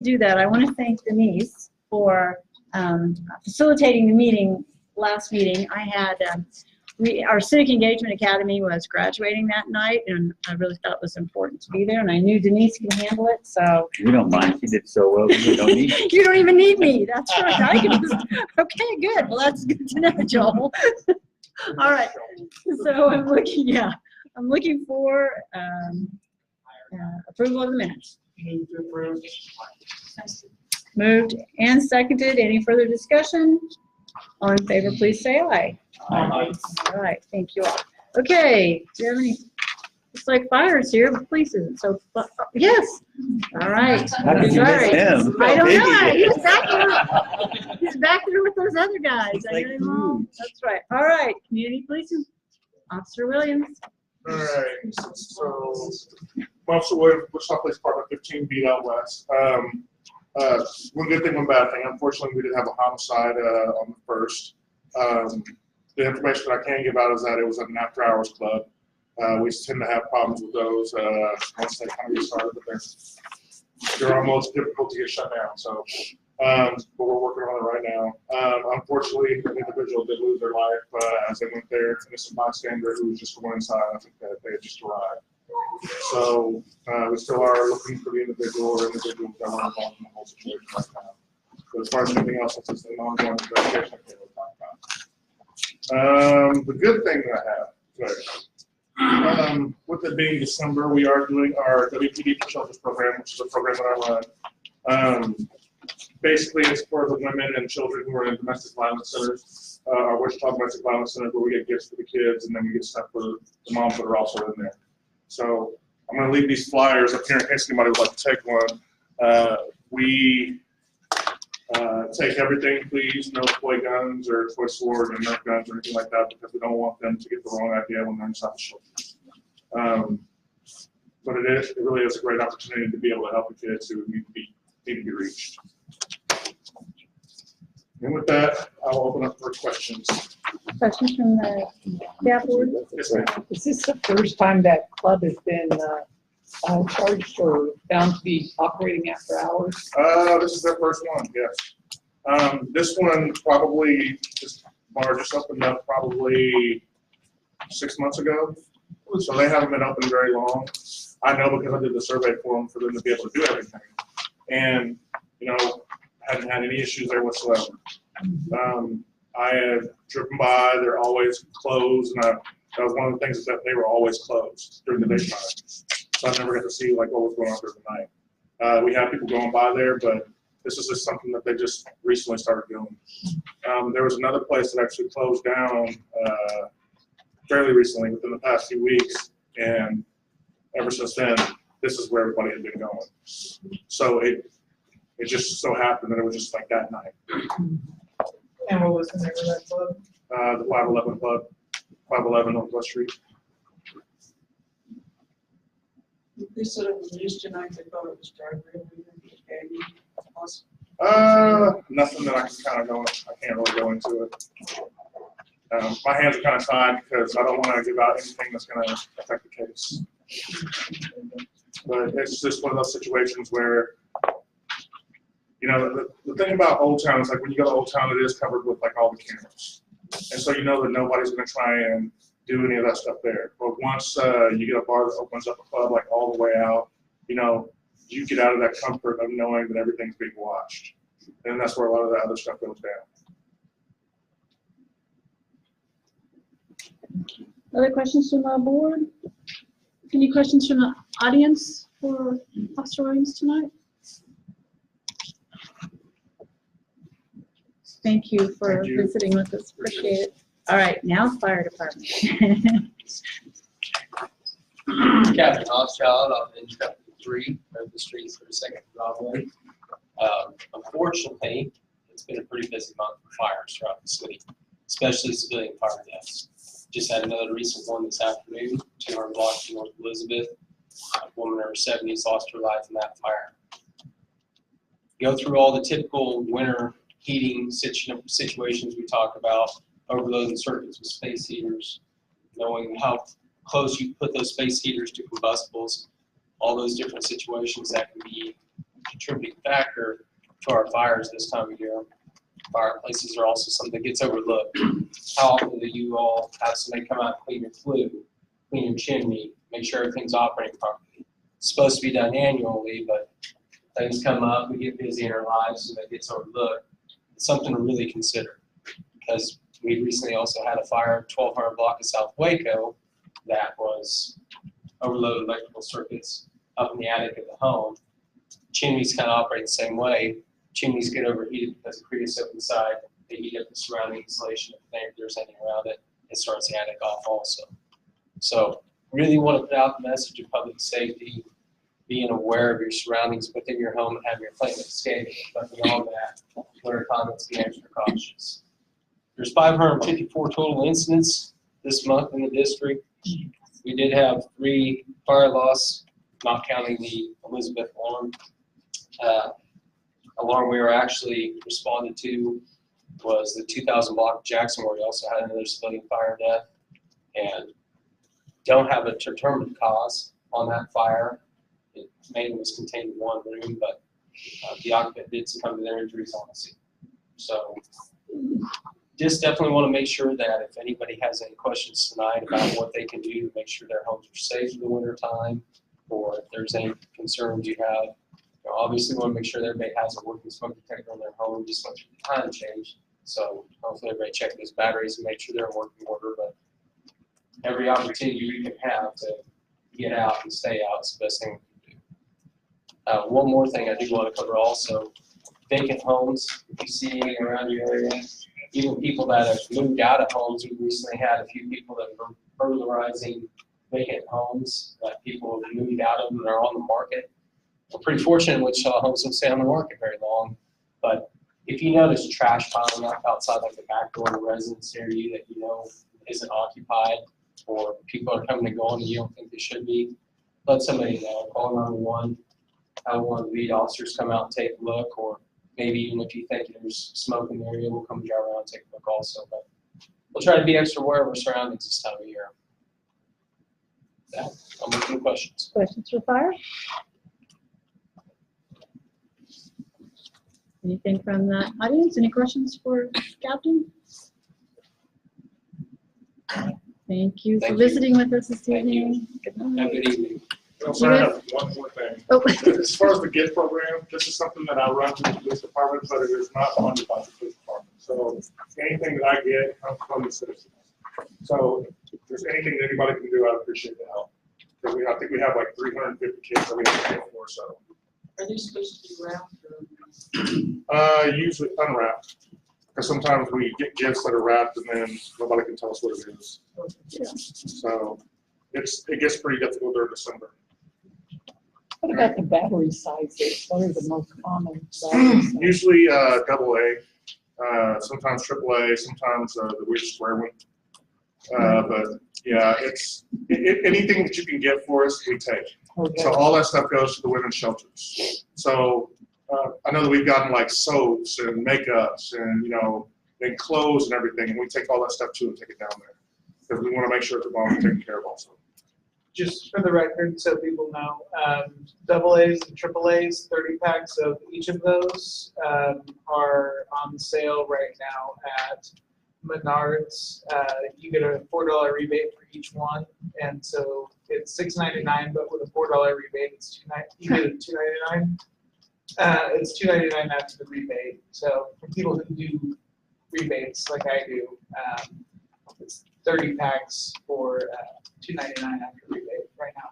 do that, I want to thank Denise for facilitating the meeting. Last meeting, I had our Civic Engagement Academy was graduating that night, and I really thought it was important to be there, and I knew Denise can handle it, so. We don't mind. She did so well. We don't need you. You don't even need me. That's right. I can just, okay, good. Well, that's good to know, Joel. All right. So I'm looking for approval of the minutes. Moved and seconded. Any further discussion? All in favor, please say aye. Aye. All right, thank you all. Okay, do you have any? It's like fires here, but police isn't. So, yes. All right. How did you miss him? I don't know. Biggie. He's back there with those other guys. He's I like know them all. That's right. All right, community policing, Officer Williams. All right, so Officer Williams, Wichita Police Department 15 beat out west. One good thing, one bad thing. Unfortunately, we did have a homicide on the first. The information that I can give out is that it was an after-hours club. We tend to have problems with those once they kind of get started, but they're almost difficult to get shut down. So, but we're working on it right now. Unfortunately, an individual did lose their life as they went there. Innocent bystander who was just going inside. I think that they had just arrived. So we still are looking for the individual or individuals that were involved in the whole situation right now. But as far as anything else, it's an ongoing investigation. The good thing that I have, with it being December, we are doing our WPD for Shelters program, which is a program that I run. Basically, it's for the women and children who are in domestic violence centers, our Wichita Domestic Violence Center, where we get gifts for the kids, and then we get stuff for the moms that are also in there. So I'm going to leave these flyers up here in case anybody would like to take one. We take everything, please, no toy guns or toy swords or Nerf guns or anything like that, because we don't want them to get the wrong idea when they're inside the shelter. But it really is a great opportunity to be able to help the kids who need to be reached. And with that, I'll open up for questions. Questions from the staff board? Yes, ma'am. Is this the first time that club has been charged or found to be operating after hours? This is their first one, yes. This one probably just opened up probably 6 months ago. So they haven't been open very long. I know because I did the survey for them for them to be able to do everything. And, hadn't had any issues there whatsoever. I have driven by, they're always closed, and that was one of the things is that they were always closed during the daytime. So I never got to see what was going on during the night. We have people going by there, but this is just something that they just recently started doing. There was another place that actually closed down fairly recently, within the past few weeks, and ever since then, this is where everybody had been going. So it just so happened that it was just like that night. And what was the name of that club? The 511 Club, 511 Northwest Street. They said it was used tonight. They thought it was driveway. Nothing that I can kind of go. I can't really go into it. My hands are kind of tied because I don't want to give out anything that's going to affect the case. But it's just one of those situations where, the thing about Old Town is like when you go to Old Town, it is covered with like all the cameras. And so you know that nobody's going to try and do any of that stuff there. But once you get a bar that opens up a club like all the way out, you get out of that comfort of knowing that everything's being watched. And that's where a lot of that other stuff goes down. Other questions from the board? Any questions from the audience for Officer Williams tonight? Thank you for visiting with us. Appreciate it. All right, now fire department. Captain Hochschild off Intrepid 3, over the streets for the second Broadway. Unfortunately, it's been a pretty busy month for fires throughout the city, especially civilian fire deaths. Just had another recent one this afternoon, 200 blocks from North Elizabeth. A woman in her 70s lost her life in that fire. Go through all the typical winter heating situations we talk about, overloading circuits with space heaters, knowing how close you put those space heaters to combustibles, all those different situations that can be contributing factor to our fires this time of year. Fireplaces are also something that gets overlooked. How often do you all have somebody come out and clean your flue, clean your chimney, make sure everything's operating properly? It's supposed to be done annually, but things come up, we get busy in our lives, so that gets overlooked. It's something to really consider, because we recently also had a fire at 1200 block of South Waco that was overloaded electrical circuits up in the attic of the home. Chimneys kind of operate the same way. Chimneys get overheated because of creosote inside. They heat up the surrounding insulation. If there's anything around it, it starts the attic off also. So really want to put out the message of public safety, being aware of your surroundings within your home and having your flame escape. But beyond that, winter comments, be extra cautious. There's 554 total incidents this month in the district. We did have 3 fire loss, not counting the Elizabeth alarm. Alarm we were actually responded to was the 2000 block of Jackson, where we also had another civilian fire death, and don't have a determined cause on that fire. It mainly was contained in one room, but the occupant did succumb to their injuries on the scene. So just definitely want to make sure that if anybody has any questions tonight about what they can do to make sure their homes are safe in the winter time, or if there's any concerns you have, you know, obviously want to make sure that everybody has a working smoke detector in their home. Just went through the time change, so hopefully everybody check those batteries and make sure they're in working order. But every opportunity we can have to get out and stay out is the best thing we can do. One more thing I do want to cover also, vacant homes. If you see anything around your area, even people that have moved out of homes, we recently had a few people that were burglarizing vacant homes that people have moved out of them and are on the market. We're pretty fortunate in Wichita homes don't stay on the market very long, but if you notice trash piling up outside like the back door of the residence near you that you know isn't occupied, or people are coming and going and you don't think they should be, let somebody know. Call 911, have one of the lead officers come out and take a look, or maybe even if you think there's smoke in the area, we'll come drive around and take a look also. But we'll try to be extra aware of our surroundings this time of year. Yeah, I'm looking for questions. Questions for fire? Anything from the audience? Any questions for Captain? Thank you for Thank you. visiting with us this Thank you. evening. Good Have a night. good evening. Also, I have one more thing. Oh, As far as the GIFT program, this is something that I run through the police department, but it is not funded by the police department. So anything that I get comes from the citizens. So if there's anything that anybody can do, I'd appreciate the help. Because I think we have like 350 kids that we have to pay for, so. Are they supposed to be wrapped or? Usually unwrapped. Because sometimes we get gifts that are wrapped and then nobody can tell us what it is. So it gets pretty difficult during December. What about the battery sizes? What are the most common battery sizes? Usually AA, sometimes AAA, sometimes the weird square one. But yeah, it's anything that you can get for us, we take. Okay. So all that stuff goes to the women's shelters. So I know that we've gotten like soaps and makeups and, you know, and clothes and everything, and we take all that stuff too and take it down there. Because we want to make sure that the mom is taken care of also. Just for the record, so people know, AA's and AAA's, 30 packs of each of those are on sale right now at Menards. You get a $4 rebate for each one, and so it's $6.99, but with a $4 rebate, it's you get it $2.99. It's $2.99 after the rebate. So for people who do rebates like I do, it's 30 packs for $2.99 after rebate right now.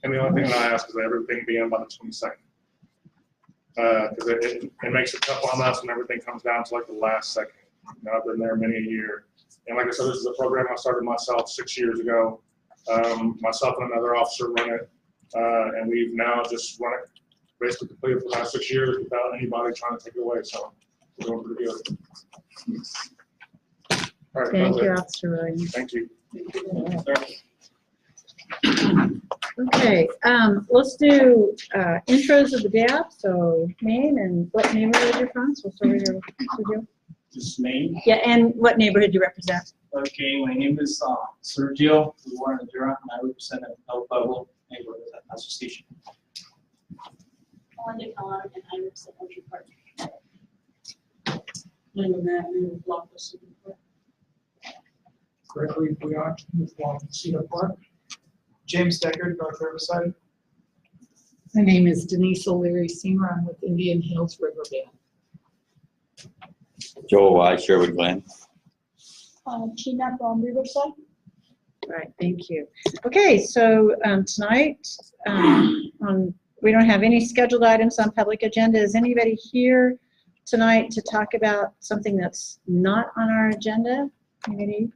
And the only thing that I ask is that everything be in by the 22nd. Because it makes it tough on us when everything comes down to like the last second. You know, I've been there many a year. And like I said, this is a program I started myself 6 years ago. Myself and another officer run it. And we've now just run it basically completed for the last 6 years without anybody trying to take it away. So we're doing pretty good. All right, thank that's you, it. Officer Williams. Thank you. Okay, let's do intros of the day up. So name and what neighborhood you're from. So start with Sergio. This name. Yeah, and what neighborhood you represent. Okay, my name is Sergio Luarnadura, and I represent El Pueblo Neighborhood Association. Melinda Kellogg, and I represent Orchard Park. Linda Matt, new block of Cedar Park. Gregory Bouillon with Cedar Park. James Deckard, North Riverside. My name is Denise O'Leary Senior. I'm with Indian Hills River Band. Joel Wise, Sherwood Glen. Tina from Riverside. Right, thank you. Okay, so tonight, we don't have any scheduled items on public agenda. Is anybody here tonight to talk about something that's not on our agenda? Anybody?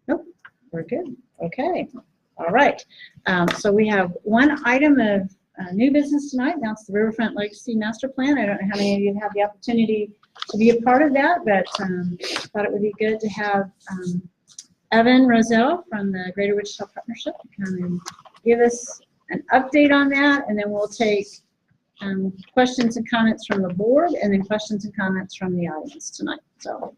Nope, we're good. Okay, all right. So we have one item of new business tonight, and that's the Riverfront Legacy Master Plan. I don't know how many of you have had the opportunity to be a part of that, but thought it would be good to have Evan Roselle from the Greater Wichita Partnership come and give us an update on that, and then we'll take questions and comments from the board, and then questions and comments from the audience tonight. So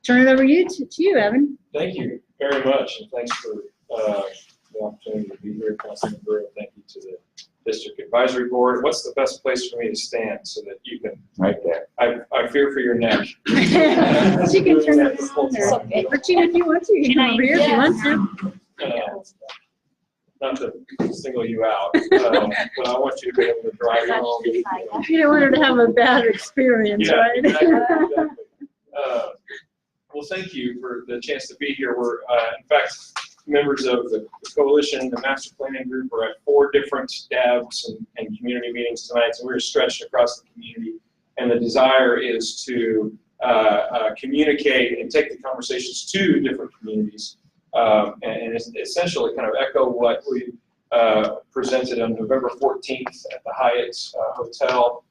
turn it over to you, Evan. Thank you very much, and thanks for the opportunity to be here, Councilman Brewer. Thank you to the District Advisory Board. What's the best place for me to stand so that you can? Right there. I fear for your neck. She can turn it around, or Tina, if you want to, you can come over here if you want to. Not to single you out, but I want you to be able to drive home. You don't want her to have a bad experience, Yeah, right? exactly. Well, thank you for the chance to be here. We're, in fact, members of the coalition, the master planning group, we're at 4 different DABs and community meetings tonight, so we're stretched across the community. And the desire is to communicate and take the conversations to different communities, and essentially kind of echo what we presented on November 14th at the Hyatt Hotel,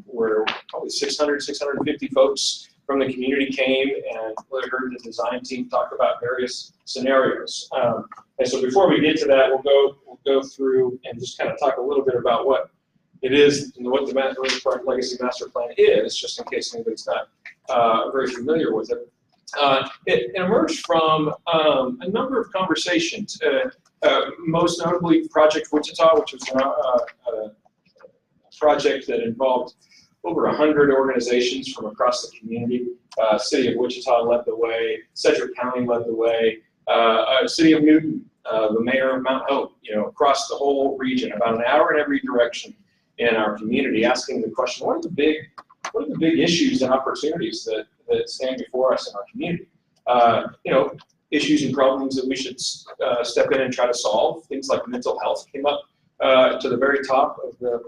where probably 650 folks from the community came and heard the design team talk about various scenarios. And so before we get to that, we'll go through and just kind of talk a little bit about what it is and what the Riverfront Legacy Master Plan is, just in case anybody's not very familiar with it. It emerged from a number of conversations, most notably Project Wichita, which was a project that involved over 100 organizations from across the community. City of Wichita led the way, Sedgwick County led the way, City of Newton, the mayor of Mount Hope, across the whole region, about an hour in every direction in our community, asking the question, what are the big issues and opportunities that stand before us in our community? Issues and problems that we should step in and try to solve. Things like mental health came up to the very top of the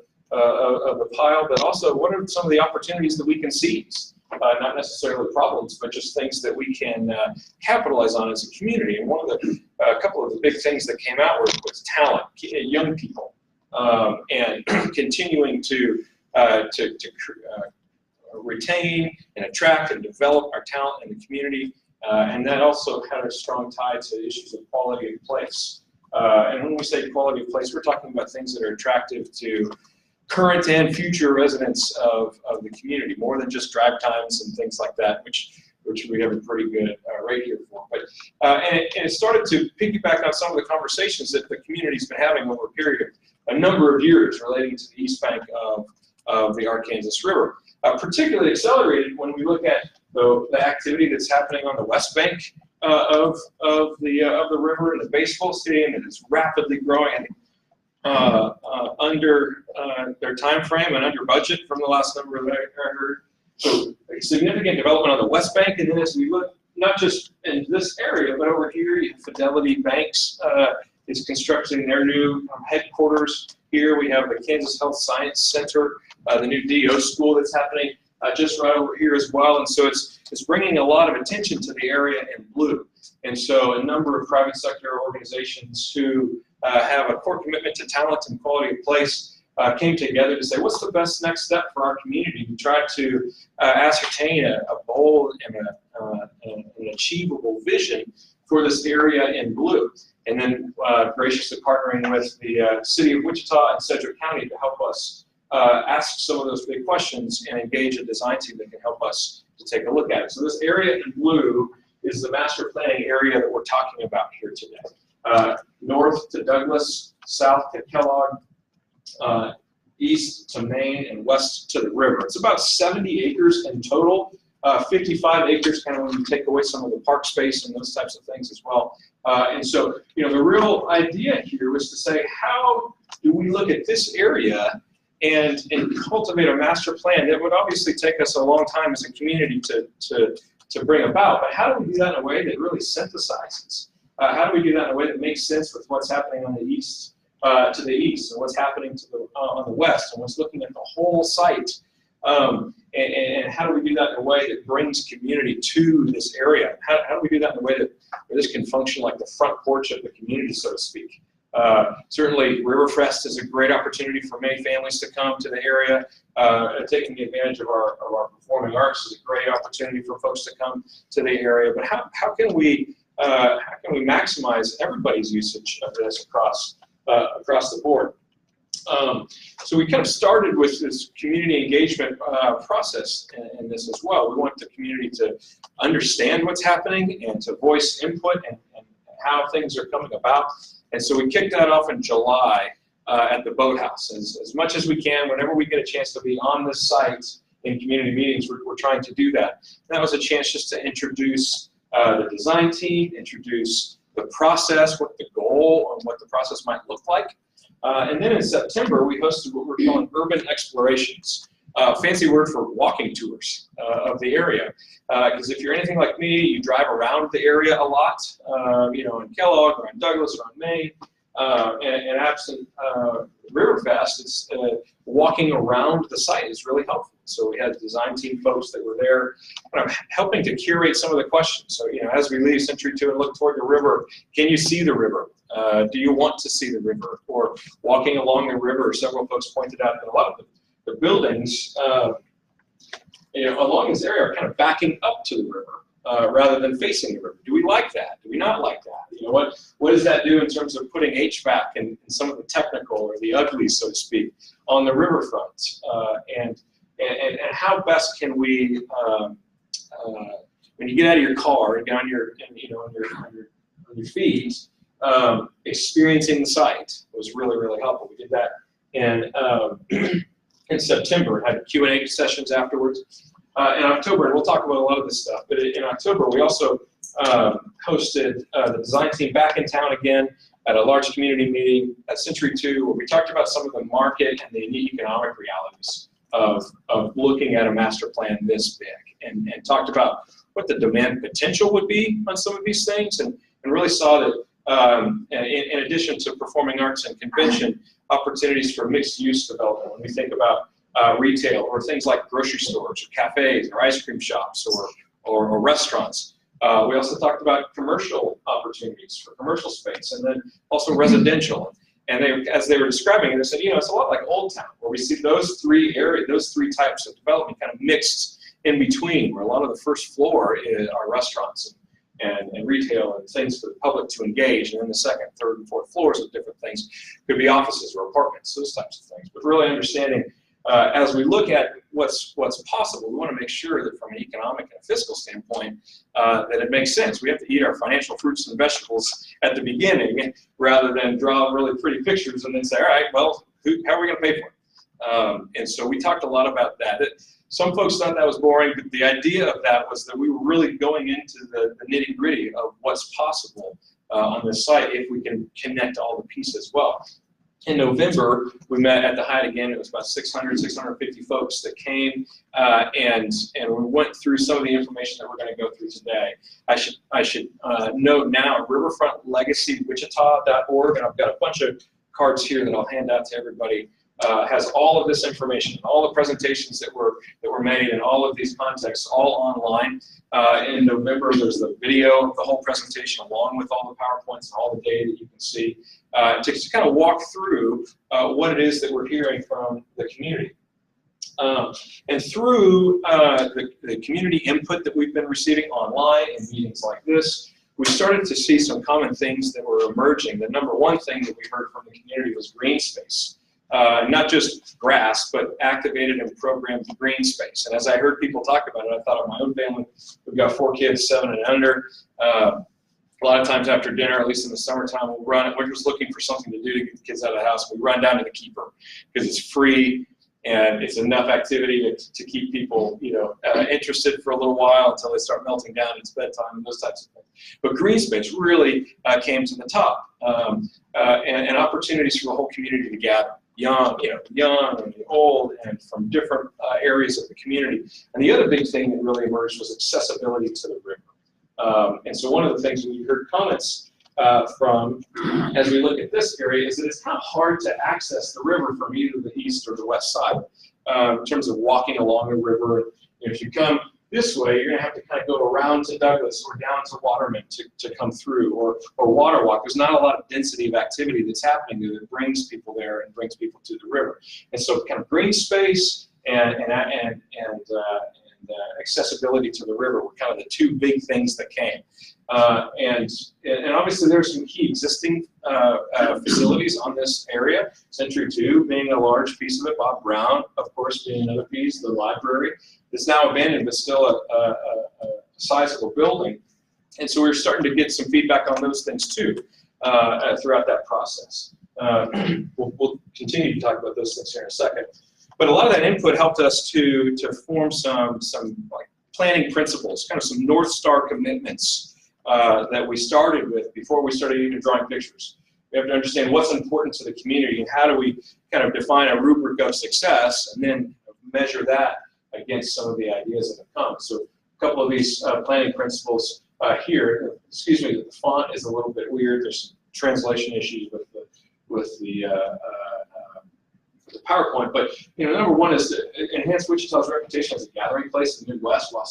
pile, but also what are some of the opportunities that we can seize? Not necessarily problems, but just things that we can capitalize on as a community. And a couple of the big things that came out was talent, young people, and continuing to retain and attract and develop our talent in the community. And that also had a strong tie to issues of quality of place. And when we say quality of place, we're talking about things that are attractive to current and future residents of the community, more than just drive times and things like that, which we have a pretty good rate here for. But and it started to piggyback on some of the conversations that the community's been having over a period of a number of years relating to the east bank of the Arkansas River. Particularly accelerated when we look at the activity that's happening on the west bank of the river, and the baseball stadium that is rapidly growing. Under their time frame and under budget from the last number that I heard. So significant development on the West Bank, and then as we look not just in this area, but over here, you have Fidelity Banks is constructing their new headquarters. Here we have the Kansas Health Science Center, the new DO school that's happening just right over here as well. And so it's bringing a lot of attention to the area in blue. And so a number of private sector organizations who have a core commitment to talent and quality of place came together to say, what's the best next step for our community? We tried to ascertain a bold and an achievable vision for this area in blue. And then graciously partnering with the City of Wichita and Sedgwick County to help us ask some of those big questions and engage a design team that can help us to take a look at it. So this area in blue is the master planning area that we're talking about here today. North to Douglas, south to Kellogg, east to Main and west to the river. It's about 70 acres in total, 55 acres kind of when you take away some of the park space and those types of things as well. And so, you know, the real idea here was to say, how do we look at this area and cultivate a master plan that would obviously take us a long time as a community to bring about, but how do we do that in a way that really synthesizes? How do we do that in a way that makes sense with what's happening on the east, to the east, and what's happening to the, on the west, and what's looking at the whole site? And how do we do that in a way that brings community to this area? How do we do that in a way that where this can function like the front porch of the community, so to speak? Certainly, Riverfest is a great opportunity for many families to come to the area. Taking advantage of our performing arts is a great opportunity for folks to come to the area. But how can we maximize everybody's usage of this across the board? So we kind of started with this community engagement process in this as well. We want the community to understand what's happening and to voice input and how things are coming about. And so we kicked that off in July at the Boathouse. As much as we can, whenever we get a chance to be on this site in community meetings, we're trying to do that. And that was a chance just to introduce the design team, introduce the process, what the goal and what the process might look like. And then in September, we hosted what we're calling Urban Explorations. Fancy word for walking tours of the area. Because if you're anything like me, you drive around the area a lot, you know, in Kellogg or in Douglas or in Maine. And absent Riverfest, it's, walking around the site is really helpful. So we had design team folks that were there kind of helping to curate some of the questions. So, you know, as we leave Century 2 and look toward the river, can you see the river? Do you want to see the river? Or walking along the river, several folks pointed out that a lot of the buildings you know, along this area are kind of backing up to the river rather than facing the river. Do we like that? Do we not like that? You know, what does that do in terms of putting HVAC and some of the technical or the ugly, so to speak, on the riverfront? And how best can we, when you get out of your car and get on your, you know, on your feet, experiencing the site was really, really helpful. We did that in September, had Q&A sessions afterwards. In October, and we'll talk about a lot of this stuff, but in October, we also hosted the design team back in town again at a large community meeting at Century 2, where we talked about some of the market and the unique economic realities of looking at a master plan this big, and talked about what the demand potential would be on some of these things, and really saw that in addition to performing arts and convention, opportunities for mixed use development. When we think about retail or things like grocery stores or cafes or ice cream shops or restaurants. We also talked about commercial opportunities for commercial space, and then also residential. And they, as they were describing it, they said, you know, it's a lot like Old Town, where we see those three types of development kind of mixed in between, where a lot of the first floor are restaurants and retail and things for the public to engage, and then the second, third, and fourth floors of different things could be offices or apartments, those types of things. But really understanding, as we look at what's possible, we want to make sure that from an economic and a fiscal standpoint, that it makes sense. We have to eat our financial fruits and vegetables at the beginning, rather than draw really pretty pictures and then say, all right, well, how are we going to pay for it? And so we talked a lot about that. Some folks thought that was boring, but the idea of that was that we were really going into the nitty-gritty of what's possible on this site if we can connect all the pieces well. In November, we met at the Hyatt again. It was about 600, 650 folks that came, and we went through some of the information that we're going to go through today. I should note now, riverfrontlegacywichita.org, and I've got a bunch of cards here that I'll hand out to everybody. Has all of this information, all the presentations that were made, and all of these contexts all online. In November, there's the video of the whole presentation, along with all the PowerPoints and all the data that you can see, to kind of walk through what it is that we're hearing from the community. And through the community input that we've been receiving online in meetings like this, we started to see some common things that were emerging. The number one thing that we heard from the community was green space. Not just grass, but activated and programmed green space. And as I heard people talk about it, I thought of my own family. We've got 4 kids, 7 and under. A lot of times after dinner, at least in the summertime, we're just looking for something to do to get the kids out of the house. We run down to the Keeper because it's free and it's enough activity to keep people, interested for a little while until they start melting down. It's bedtime and those types of things. But green space really came to the top, and opportunities for the whole community to gather, young and old, and from different areas of the community. And the other big thing that really emerged was accessibility to the river. And so one of the things we heard comments from as we look at this area is that it's kind of hard to access the river from either the east or the west side in terms of walking along the river. If you come this way, you're going to have to kind of go around to Douglas or down to Waterman to come through, or water walk. There's not a lot of density of activity that's happening there that brings people there and brings people to the river. And so kind of green space and accessibility to the river were kind of the two big things that came. And obviously there's some key existing facilities on this area. Century 2 being a large piece of it, Bob Brown, of course, being another piece, the library. It's now abandoned, but still a sizable building. And so we're starting to get some feedback on those things too throughout that process. We'll continue to talk about those things here in a second. But a lot of that input helped us to form some like planning principles, kind of some North Star commitments that we started with before we started even drawing pictures. We have to understand what's important to the community and how do we kind of define a rubric of success and then measure that against some of the ideas that have come. So a couple of these planning principles here. Excuse me, the font is a little bit weird. There's some translation issues with the PowerPoint, but number one is to enhance Wichita's reputation as a gathering place in the Midwest while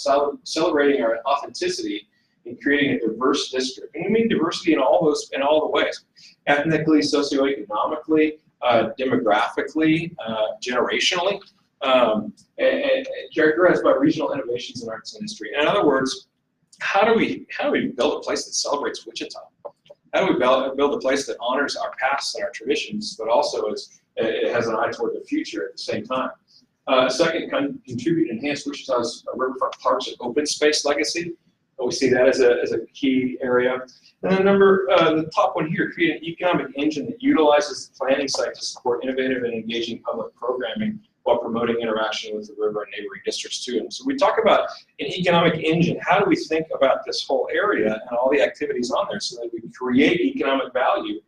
celebrating our authenticity and creating a diverse district. And we mean diversity in all the ways: ethnically, socioeconomically, demographically, generationally, and characterized by regional innovations in arts industry. In other words, how do we build a place that celebrates Wichita? How do we build a place that honors our past and our traditions, but also it has an eye toward the future at the same time? Second, contribute and enhance Wichita's riverfront parks and open space legacy. We see that as a key area. And then the top one here, create an economic engine that utilizes the planning site to support innovative and engaging public programming while promoting interaction with the river and neighboring districts too. And so we talk about an economic engine. How do we think about this whole area and all the activities on there so that we create economic value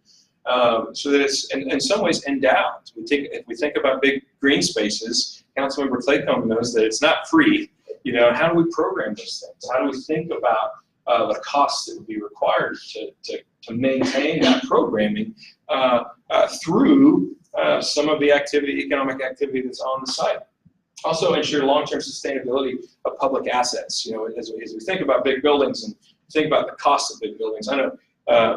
so that it's in some ways endowed? If we think about big green spaces, Councilmember Claycomb knows that it's not free. How do we program those things? How do we think about the costs that would be required to maintain that programming through some of the economic activity that's on the site? Also ensure long-term sustainability of public assets. As we think about big buildings and think about the cost of big buildings, I know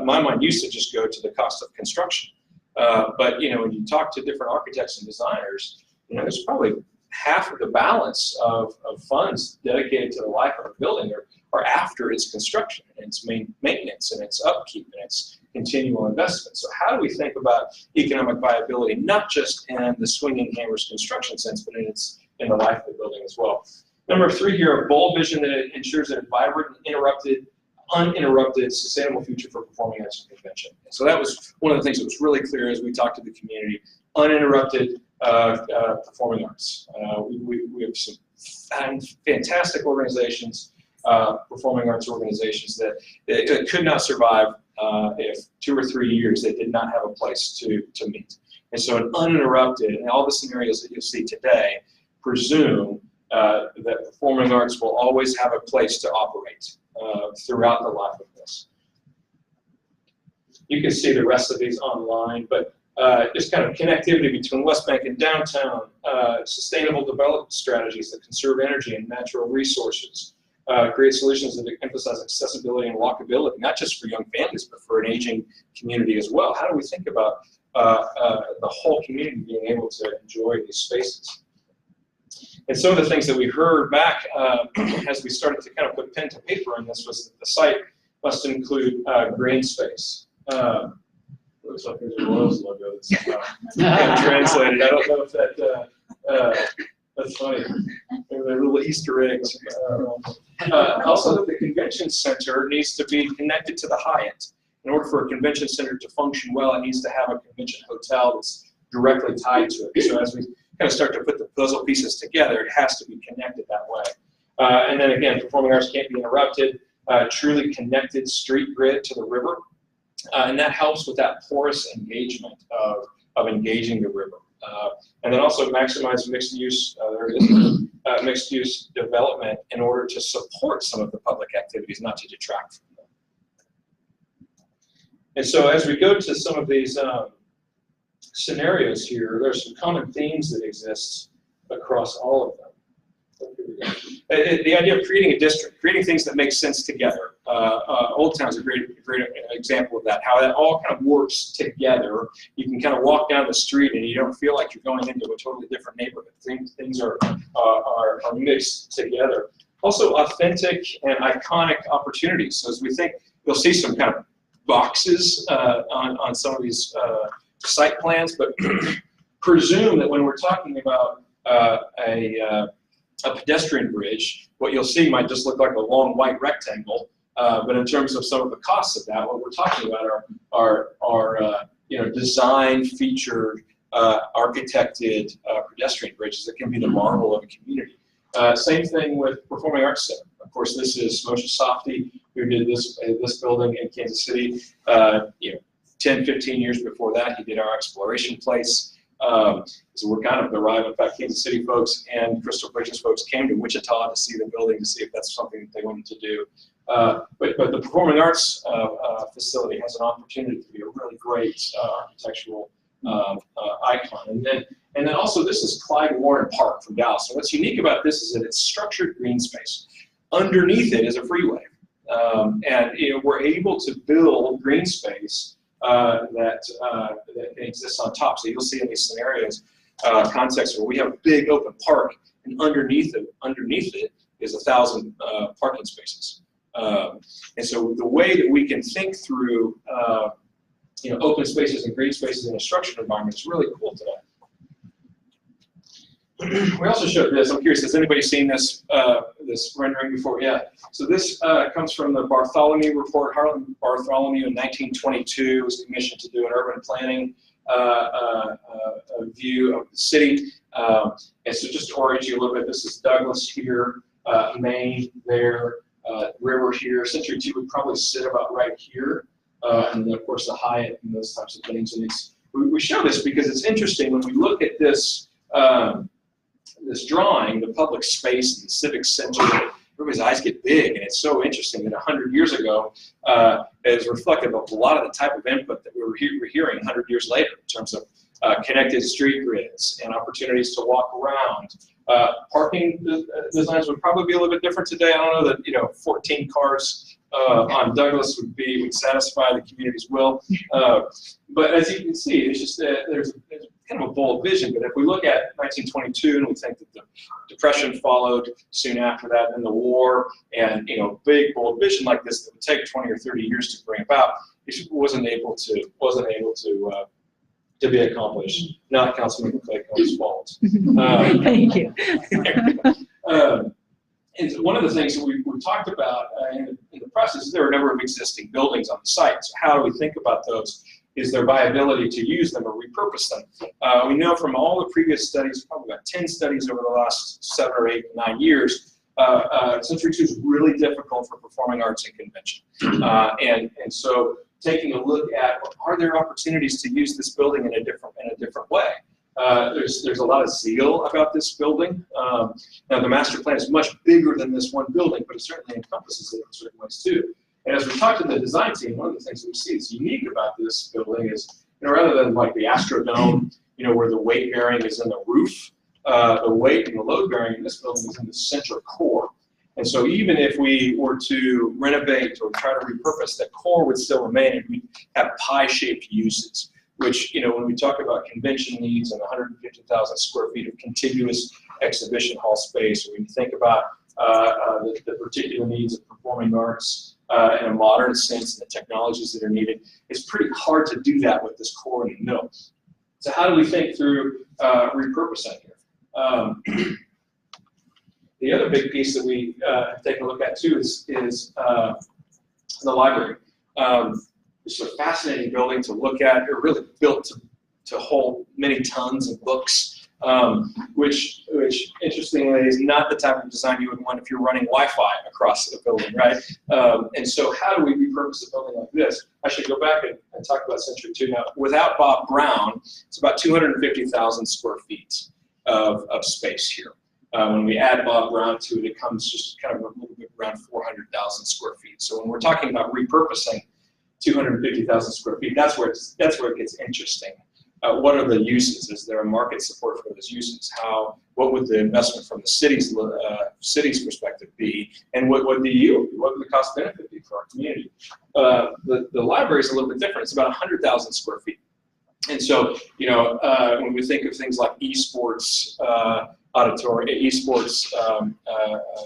my mind used to just go to the cost of construction. But when you talk to different architects and designers, there's probably half of the balance of funds dedicated to the life of a building are after its construction and its maintenance and its upkeep and its continual investment. So how do we think about economic viability, not just in the swinging hammers construction sense, but in the life of the building as well? Number 3 here, a bold vision that ensures a vibrant, uninterrupted, sustainable future for performing arts and convention. And so that was one of the things that was really clear as we talked to the community: uninterrupted performing arts. We have some fantastic organizations, performing arts organizations that could not survive if 2 or 3 years they did not have a place to meet. And so an uninterrupted, and all the scenarios that you'll see today presume that performing arts will always have a place to operate throughout the life of this. You can see the rest of these online, but just kind of connectivity between West Bank and downtown, sustainable development strategies that conserve energy and natural resources, create solutions that emphasize accessibility and walkability, not just for young families, but for an aging community as well. How do we think about the whole community being able to enjoy these spaces? And some of the things that we heard back as we started to kind of put pen to paper on this was that the site must include green space. Looks like there's a Royals logo that's kind of translated. I don't know if that's funny. Maybe they're little Easter eggs. Also, that the convention center needs to be connected to the Hyatt. In order for a convention center to function well, it needs to have a convention hotel that's directly tied to it. So as we kind of start to put the puzzle pieces together, it has to be connected that way. And then again, performing arts can't be interrupted. Truly connected street grid to the river. And that helps with that porous engagement of engaging the river. And then also maximize mixed use, mixed use development in order to support some of the public activities, not to detract from them. And so as we go to some of these scenarios here, there's some common themes that exist across all of them. The idea of creating a district, creating things that make sense together. Old Town's a great example of that, how that all kind of works together. You can kind of walk down the street and you don't feel like you're going into a totally different neighborhood. Things are mixed together. Also, authentic and iconic opportunities. So as we think, you'll see some kind of boxes on some of these site plans, but presume that when we're talking about a pedestrian bridge, what you'll see might just look like a long white rectangle, but in terms of some of the costs of that, what we're talking about are design featured, architected pedestrian bridges that can be the marvel of a community. Same thing with Performing Arts Center. Of course, this is Moshe Safdie, who did this building in Kansas City. 10, 15 years before that, he did our Exploration Place. So we're kind of arrived. In fact, Kansas City folks and Crystal Bridges folks came to Wichita to see the building to see if that's something that they wanted to do. But the Performing Arts facility has an opportunity to be a really great architectural icon. And then also this is Clyde Warren Park from Dallas. And what's unique about this is that it's structured green space. Underneath it is a freeway. And we're able to build green space that exists on top. So you'll see in these scenarios, contexts where we have a big open park, and underneath it is 1,000 parking spaces. And so the way that we can think through open spaces and green spaces in a structured environment is really cool today. We also showed this. I'm curious, has anybody seen this this rendering before? Yeah. So this comes from the Bartholomew report. Harlan Bartholomew in 1922 was commissioned to do an urban planning view of the city. And so just to orient you a little bit, this is Douglas here, Maine there, river here. Century 2 would probably sit about right here. And then of course the Hyatt and those types of things. And we show this because it's interesting when we look at this this drawing, the public space and the civic center, everybody's eyes get big, and it's so interesting that 100 years ago is reflective of a lot of the type of input that we're hearing 100 years later in terms of connected street grids and opportunities to walk around. Parking designs would probably be a little bit different today. I don't know that 14 cars on Douglas would satisfy the community's will. But as you can see, it's just there's kind of a bold vision. But if we look at 1922 and we think that the Depression followed soon after that, and the war, and big bold vision like this that would take 20 or 30 years to bring about, it wasn't able to be accomplished. Not Councilman Claycomb's fault. Thank you. And one of the things that we talked about in the process is there are a number of existing buildings on the site. So how do we think about those? Is there viability to use them or repurpose them? We know from all the previous studies, probably about 10 studies over the last 7 or 8, 9 years, Century 2 is really difficult for performing arts and convention. And so taking a look at, are there opportunities to use this building in a different way? There's a lot of zeal about this building. Now the master plan is much bigger than this one building, but it certainly encompasses it in certain ways too. And as we talked to the design team, one of the things that we see that's unique about this building is, rather than like the Astrodome, where the weight bearing is in the roof, the weight and the load bearing in this building is in the central core. And so even if we were to renovate or try to repurpose, that core would still remain, and we'd have pie-shaped uses, which, when we talk about convention needs and 150,000 square feet of contiguous exhibition hall space, or when you think about the particular needs of performing arts in a modern sense and the technologies that are needed, it's pretty hard to do that with this core in the middle. So how do we think through repurposing here? The other big piece that we have taken a look at too is the library. It's a fascinating building to look at. It really built to hold many tons of books, which interestingly is not the type of design you would want if you're running Wi-Fi across the building, right? And so how do we repurpose a building like this? I should go back and talk about Century 2 now. Without Bob Brown, it's about 250,000 square feet of space here. When we add Bob Brown to it, it comes just kind of a little bit around 400,000 square feet. So when we're talking about repurposing 250,000 square feet, that's where it gets interesting. What are the uses? Is there a market support for those uses? What would the investment from the city's perspective be? And what would the yield be? What would the cost benefit be for our community? The library is a little bit different. It's about 100,000 square feet. And so, when we think of things like esports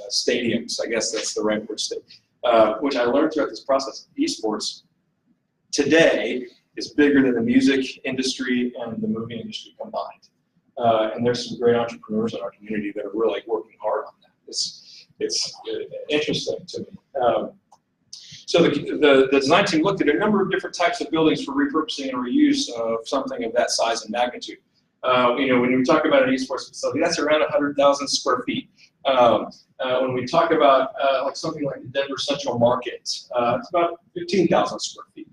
stadiums, I guess that's the right word, which I learned throughout this process. Esports today is bigger than the music industry and the movie industry combined. And there's some great entrepreneurs in our community that are really working hard on that. It's interesting to me. So the design team looked at a number of different types of buildings for repurposing and reuse of something of that size and magnitude. When you talk about an esports facility, that's around 100,000 square feet. When we talk about like something like the Denver Central Market, it's about 15,000 square feet.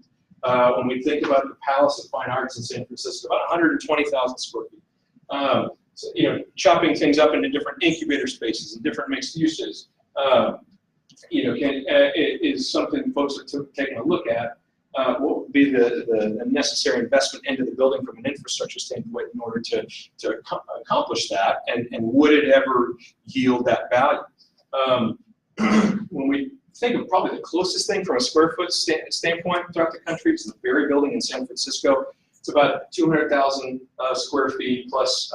When we think about the Palace of Fine Arts in San Francisco, about 120,000 square feet. So, chopping things up into different incubator spaces and different mixed uses, is something folks are taking a look at. What would be the necessary investment into the building from an infrastructure standpoint in order to accomplish that, and would it ever yield that value? When we think of probably the closest thing from a square foot standpoint throughout the country is the Berry Building in San Francisco. It's about 200,000 square feet plus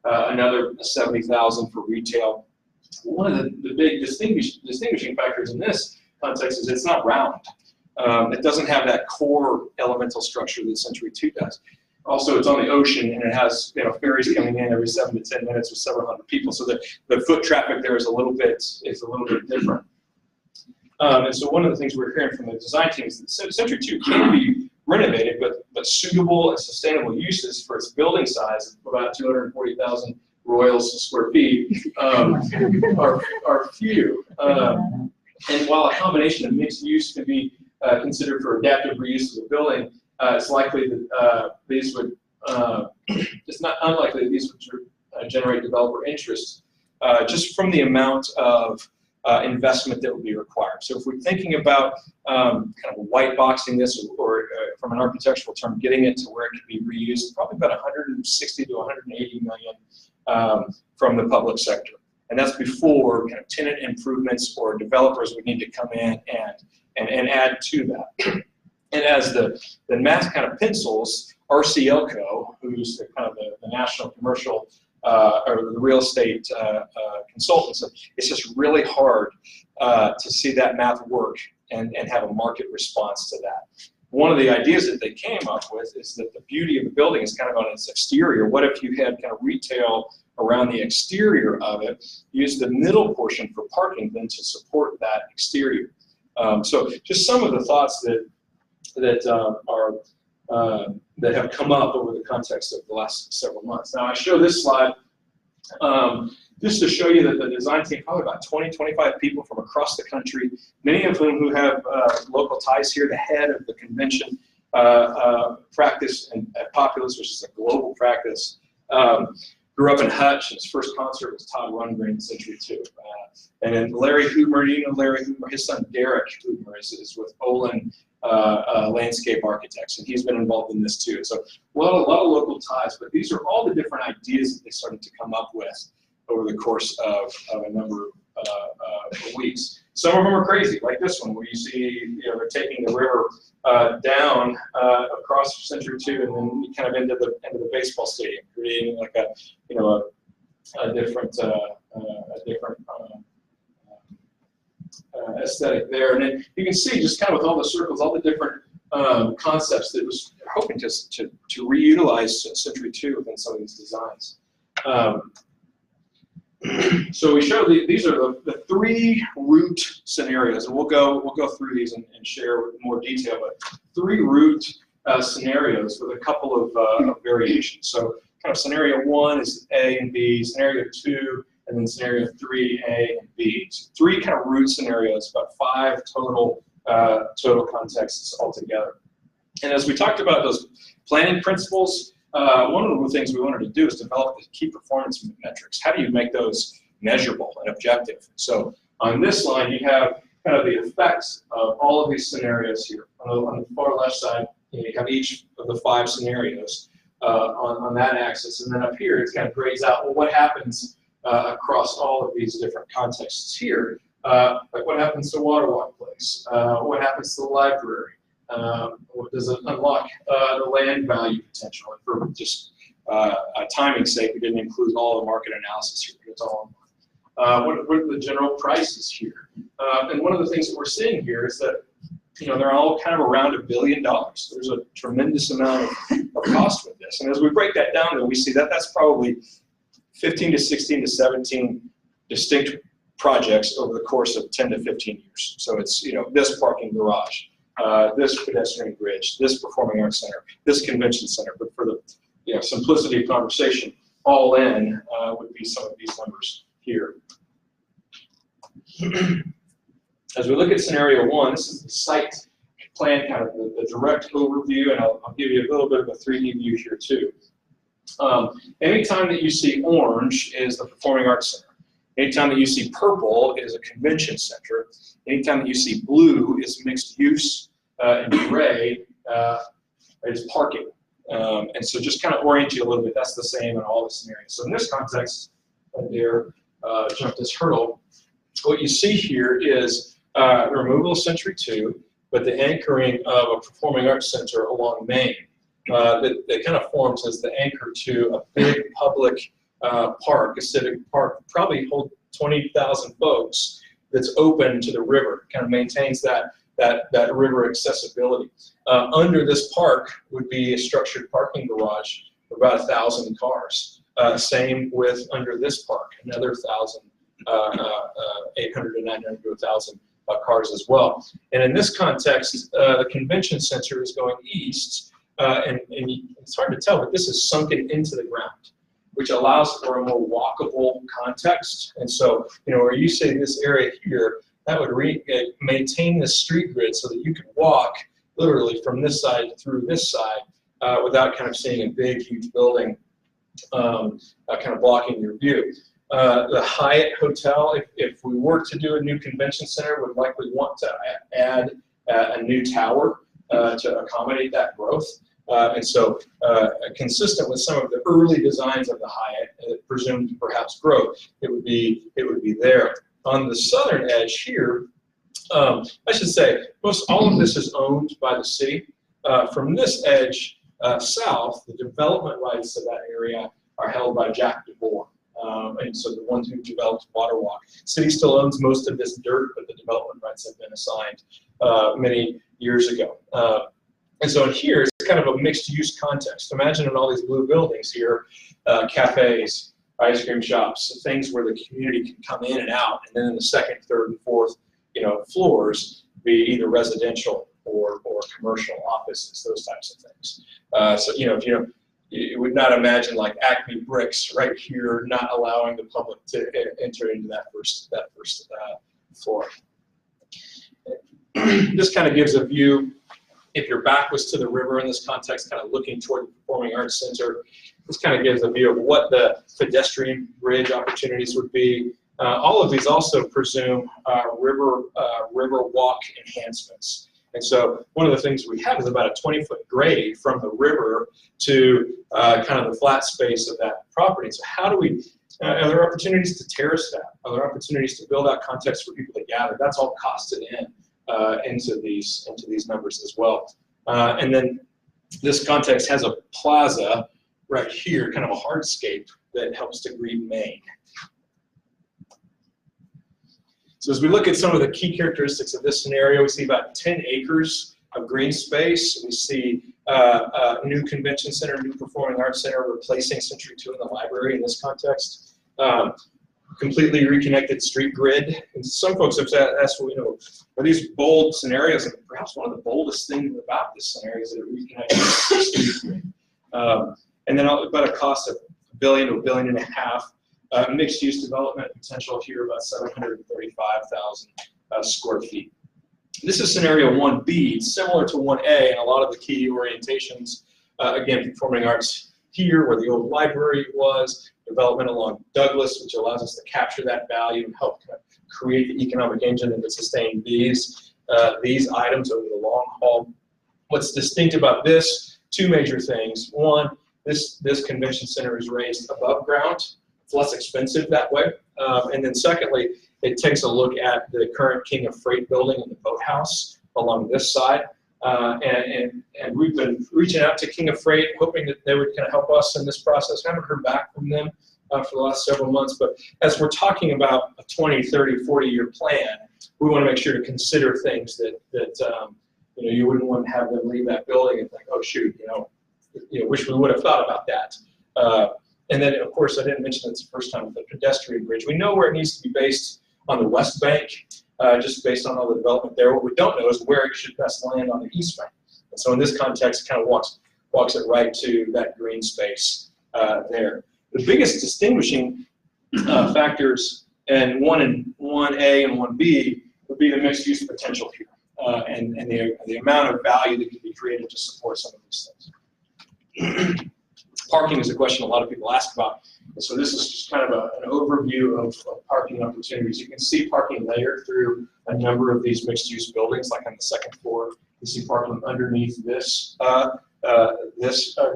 another 70,000 for retail. One of the big distinguishing factors in this context is it's not round. It doesn't have that core elemental structure that Century 2 does. Also, it's on the ocean, and it has ferries coming in every 7 to 10 minutes with several hundred people. So the foot traffic there is a little bit different. And so one of the things we're hearing from the design team is that Century 2 can be renovated, but suitable and sustainable uses for its building size of about 240,000 Royals square feet are few. And while a combination of mixed use can be considered for adaptive reuse of the building, it's likely that these would, it's not unlikely that these would generate developer interest just from the amount of investment that would be required. So if we're thinking about kind of white boxing this, or from an architectural term, getting it to where it can be reused, probably about 160 to 180 million from the public sector. And that's before kind of tenant improvements or developers would need to come in and add to that. And as the math kind of pencils, RCLCO, who's kind of the national commercial or the real estate consultants, it's just really hard to see that math work and have a market response to that. One of the ideas that they came up with is that the beauty of the building is kind of on its exterior. What if you had kind of retail around the exterior of it, use the middle portion for parking then to support that exterior? So just some of the thoughts that have come up over the context of the last several months. Now I show this slide just to show you that the design team, probably about 20, 25 people from across the country, many of whom who have local ties here. The head of the convention practice at Populous, which is a global practice, grew up in Hutch. His first concert was Todd Rundgren in Century 2. And then Larry Hoomer, Larry Hoomer, his son Derek Hoomer is with Olin Landscape Architects, and he's been involved in this too. So a lot of local ties, but these are all the different ideas that they started to come up with over the course of a number of weeks. Some of them are crazy, like this one, where you see they're taking the river down across Century 2 and then kind of into the baseball stadium, creating like a different aesthetic there. And then you can see just kind of with all the circles, all the different concepts that was hoping to reutilize Century 2 within some of these designs. So we show these are the three root scenarios, and we'll go through these and share more detail. But three root scenarios with a couple of variations. So kind of scenario 1 is A and B, scenario 2, and then scenario 3, A and B. So 3 kind of root scenarios, about 5 total contexts altogether. And as we talked about those planning principles, one of the things we wanted to do is develop the key performance metrics. How do you make those measurable and objective? So on this line, you have kind of the effects of all of these scenarios here. On the far left side, you have each of the 5 scenarios on that axis. And then up here, it kind of grades out, well, what happens across all of these different contexts here? Like what happens to Waterwalk Place? What happens to the library? What does it unlock the land value potential? And for just timing's sake, we didn't include all the market analysis here, but it's all in one. What are the general prices here? And one of the things that we're seeing here is that they're all kind of around $1 billion. There's a tremendous amount of cost with this. And as we break that down, then we see that that's probably 15 to 16 to 17 distinct projects over the course of 10 to 15 years. So it's this parking garage, this pedestrian bridge, this performing arts center, this convention center. But for the simplicity of conversation, all in would be some of these numbers here. As we look at scenario 1, this is the site plan, kind of the direct overview, and I'll give you a little bit of a 3D view here too. Anytime that you see orange is the performing arts center. Anytime that you see purple is a convention center. Anytime that you see blue is mixed use, and gray is parking. And so just kind of orient you a little bit. That's the same in all the scenarios. So in this context, jump this hurdle. What you see here is the removal of Century 2, but the anchoring of a performing arts center along Main. That kind of forms as the anchor to a big public park, a civic park, probably hold 20,000 folks, that's open to the river, kind of maintains that river accessibility. Under this park would be a structured parking garage for about 1,000 cars. Same with under this park, another 1,000, 800 to 900 to 1,000 cars as well. And in this context, the convention center is going east, and it's hard to tell, but this is sunken into the ground, which allows for a more walkable context. And so, where you say this area here, that would maintain the street grid so that you could walk literally from this side through this side without kind of seeing a big, huge building kind of blocking your view. The Hyatt Hotel, if we were to do a new convention center, would likely want to add a new tower to accommodate that growth. And so consistent with some of the early designs of the Hyatt, presumed perhaps growth, it would be there. On the southern edge here, I should say, all of this is owned by the city. From this edge south, the development rights of that area are held by Jack DeBoer. And so the ones who developed Waterwalk. City still owns most of this dirt, but the development rights have been assigned many years ago. And so in here, it's kind of a mixed-use context. Imagine in all these blue buildings here, cafes, ice cream shops, things where the community can come in and out, and then in the second, third, and fourth, floors be either residential or commercial offices, those types of things. So you would not imagine like Acme Bricks right here, not allowing the public to enter into that first floor. This kind of gives a view. If your back was to the river in this context, kind of looking toward the Performing Arts Center, this kind of gives a view of what the pedestrian bridge opportunities would be. All of these also presume river walk enhancements. And so one of the things we have is about a 20-foot grade from the river to kind of the flat space of that property. So how do we, are there opportunities to terrace that? Are there opportunities to build out context for people to gather? That's all costed into these numbers as well. And then this context has a plaza right here, kind of a hardscape that helps to greet Main. So as we look at some of the key characteristics of this scenario, we see about 10 acres of green space. We see a new convention center, new performing arts center, replacing Century 2 in the library in this context. completely reconnected street grid. And some folks have asked, well, you know, are these bold scenarios? And perhaps one of the boldest things about this scenario is that it reconnects the street grid. And then about a cost of $1 billion to $1.5 billion. Mixed use development potential here about 735,000 square feet. This is scenario 1B, similar to 1A and a lot of the key orientations. Again, performing arts here where the old library was, development along Douglas, which allows us to capture that value and help kind of create the economic engine that would sustain these items over the long haul. What's distinct about this, two major things. One, this convention center is raised above ground. It's less expensive that way. And then secondly, it takes a look at the current King of Freight building and the boathouse along this side. And we've been reaching out to King of Freight, hoping that they would kind of help us in this process. We haven't heard back from them for the last several months, but as we're talking about a 20, 30, 40-year plan, we want to make sure to consider things that you know, you wouldn't want to have them leave that building and think, oh shoot, you know, wish we would have thought about that. And then, of course, I didn't mention it's the first time with the pedestrian bridge. We know where it needs to be based on the west bank, just based on all the development there. What we don't know is where it should best land on the east bank. And so in this context, it kind of walks it right to that green space there. The biggest distinguishing factors in 1A and 1B would be the mixed use potential here and the amount of value that can be created to support some of these things. Parking is a question a lot of people ask about. And so this is just kind of an overview of parking opportunities. You can see parking layered through a number of these mixed-use buildings, like on the second floor. You see parking underneath this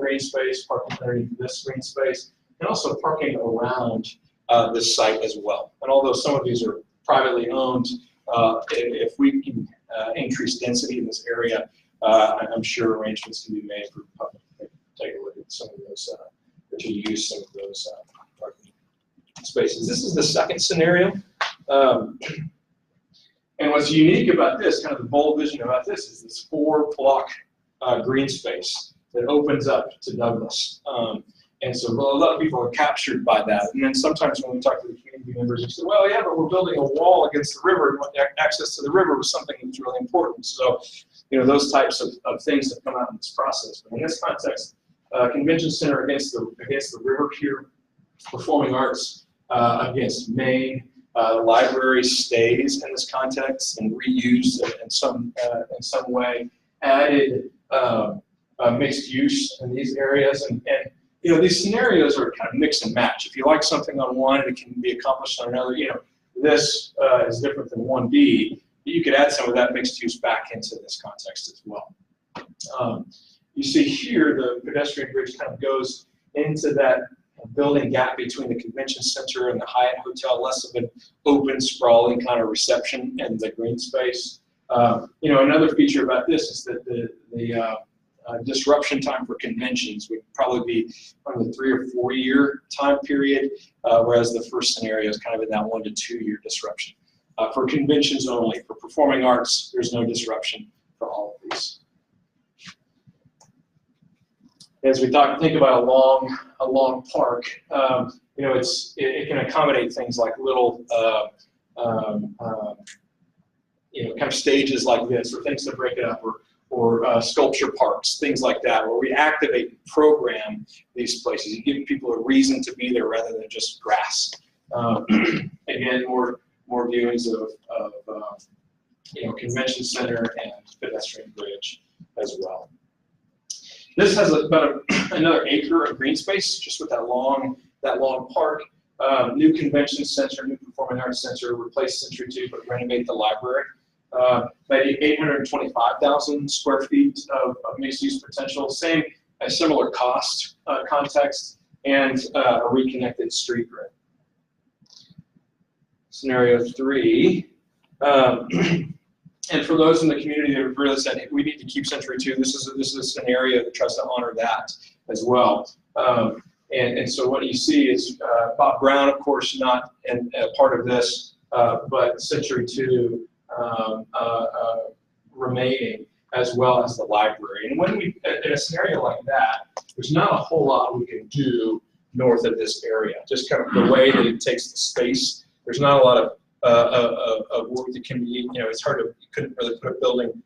green space, parking underneath this green space, and also parking around this site as well. And although some of these are privately owned, if we can increase density in this area, I'm sure arrangements can be made for the public to take a look at some of those, to use some of those parking spaces. This is the second scenario. And what's unique about this, kind of the bold vision about this, is this 4-block green space that opens up to Douglas. And so a lot of people are captured by that. And then sometimes when we talk to the community members, they say, well, yeah, but we're building a wall against the river, and access to the river was something that was really important. So, you know, those types of things that come out in this process. But in this context, convention center against the river here, performing arts against Maine, library stays in this context and reused in some way, added mixed use in these areas, and you know, these scenarios are kind of mix and match. If you like something on one, it can be accomplished on another. You know, this is different than 1B. You could add some of that mixed use back into this context as well. You see here the pedestrian bridge kind of goes into that building gap between the convention center and the Hyatt Hotel, less of an open, sprawling kind of reception in the green space. You know, another feature about this is that the disruption time for conventions would probably be from the 3 or 4 year time period, whereas the first scenario is kind of in that 1 to 2 year disruption. For conventions only. For performing arts, there's no disruption for all of these. As we think about a long park, you know, it can accommodate things like little, you know, kind of stages like this, or things to break it up, or sculpture parks, things like that, where we activate and program these places. You give people a reason to be there rather than just grass. Again, more viewings of you know, convention center and pedestrian bridge as well. This has about another acre of green space, just with that long park. New convention center, new performing arts center, replace Century 2, but renovate the library. Maybe 825,000 square feet of mixed-use potential. A similar cost context, and a reconnected street grid. Scenario 3. And for those in the community that have really said, hey, we need to keep Century 2, this is a scenario that tries to honor that as well. And so what you see is Bob Brown, of course, not part of this, but Century 2 remaining, as well as the library. And when in a scenario like that, there's not a whole lot we can do north of this area. Just kind of the way that it takes the space. There's not a lot of work that can be, it's hard to, you couldn't really put a building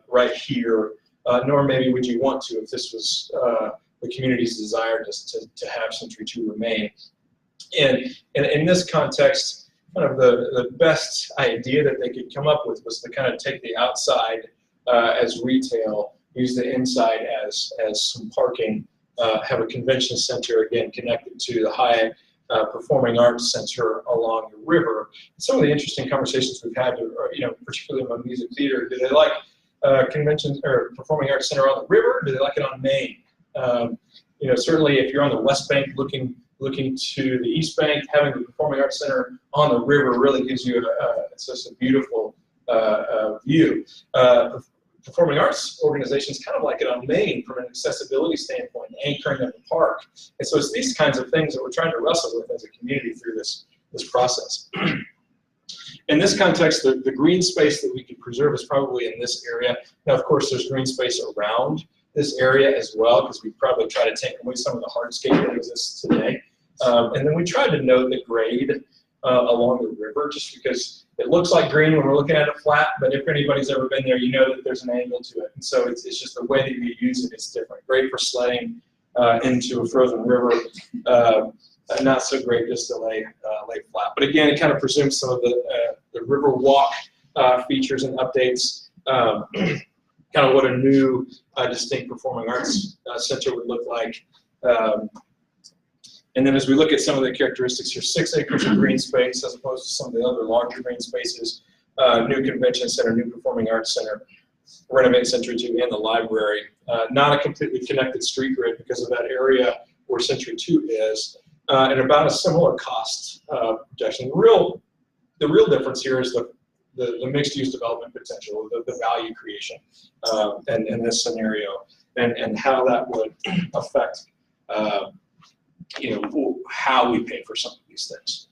right here, nor maybe would you want to if this was the community's desire to have Century 2 remain. And in this context, kind of the best idea that they could come up with was to kind of take the outside as retail, use the inside as some parking, have a convention center, again, connected to the high performing arts center along the river. Some of the interesting conversations we've had, particularly among music theater, do they like conventions or performing arts center on the river? Do they like it on Main? Certainly if you're on the West Bank looking to the East Bank, having the Performing Arts Center on the river really gives you it's just a beautiful view. Performing arts organizations kind of like it on Main from an accessibility standpoint, anchoring at the park. And so it's these kinds of things that we're trying to wrestle with as a community through this process. In this context, the green space that we can preserve is probably in this area. Now, of course, there's green space around this area as well, because we probably try to take away some of the hardscape that exists today. And then we tried to note the grade along the river, just because it looks like green when we're looking at it flat, but if anybody's ever been there, you know that there's an angle to it. And so it's just the way that you use it is different. Great for sledding into a frozen river, not so great just to lay flat. But again, it kind of presumes some of the river walk features and updates, kind of what a new distinct performing arts center would look like. And then as we look at some of the characteristics here, 6 acres of green space as opposed to some of the other larger green spaces, new convention center, new performing arts center, renovate Century 2 and the library. Not a completely connected street grid because of that area where Century 2 is, and about a similar cost projection. The real difference here is the mixed-use development potential, the value creation in this scenario, and how that would affect how we pay for some of these things.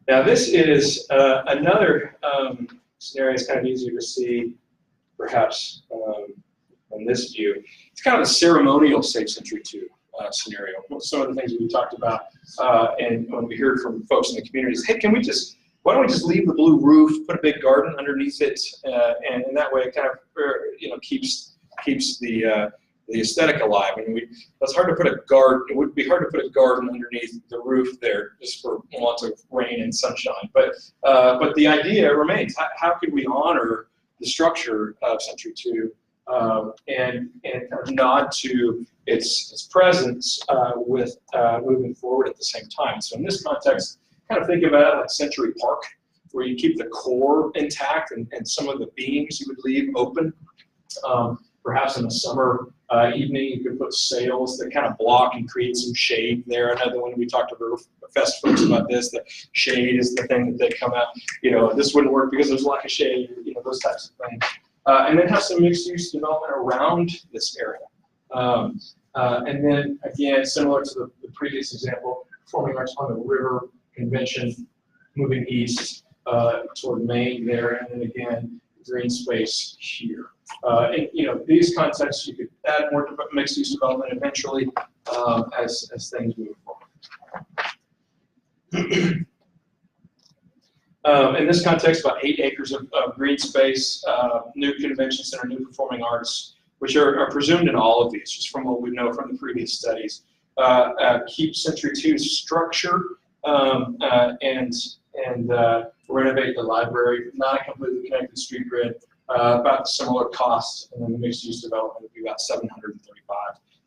Now this is another scenario. It's kind of easier to see, perhaps, in this view. It's kind of a ceremonial Safe Century 2 scenario. Some of the things we talked about, and when we heard from folks in the communities, hey, why don't we just leave the blue roof, put a big garden underneath it, and in that way it kind of keeps the aesthetic alive. I mean, it's hard to put a garden. It would be hard to put a garden underneath the roof there just for lots of rain and sunshine. But the idea remains: how could we honor the structure of Century 2 and kind of nod to its presence with moving forward at the same time? So in this context, kind of think about it like Century Park, where you keep the core intact and some of the beams you would leave open. Perhaps in the summer evening, you could put sails that kind of block and create some shade there. Another one, we talked to Riverfest folks about this, the shade is the thing that they come out, this wouldn't work because there's a lack of shade, those types of things. And then have some mixed-use development around this area. And then, again, similar to the previous example, performing arts on the river, convention, moving east toward Main there, and then again, green space here. And these contexts, you could add more mixed-use development eventually as things move forward. In this context, about 8 acres of green space, new convention center, new performing arts, which are presumed in all of these, just from what we know from the previous studies. Keep Century 2's structure and renovate the library, not a completely connected street grid. About similar cost, and then the mixed-use development would be about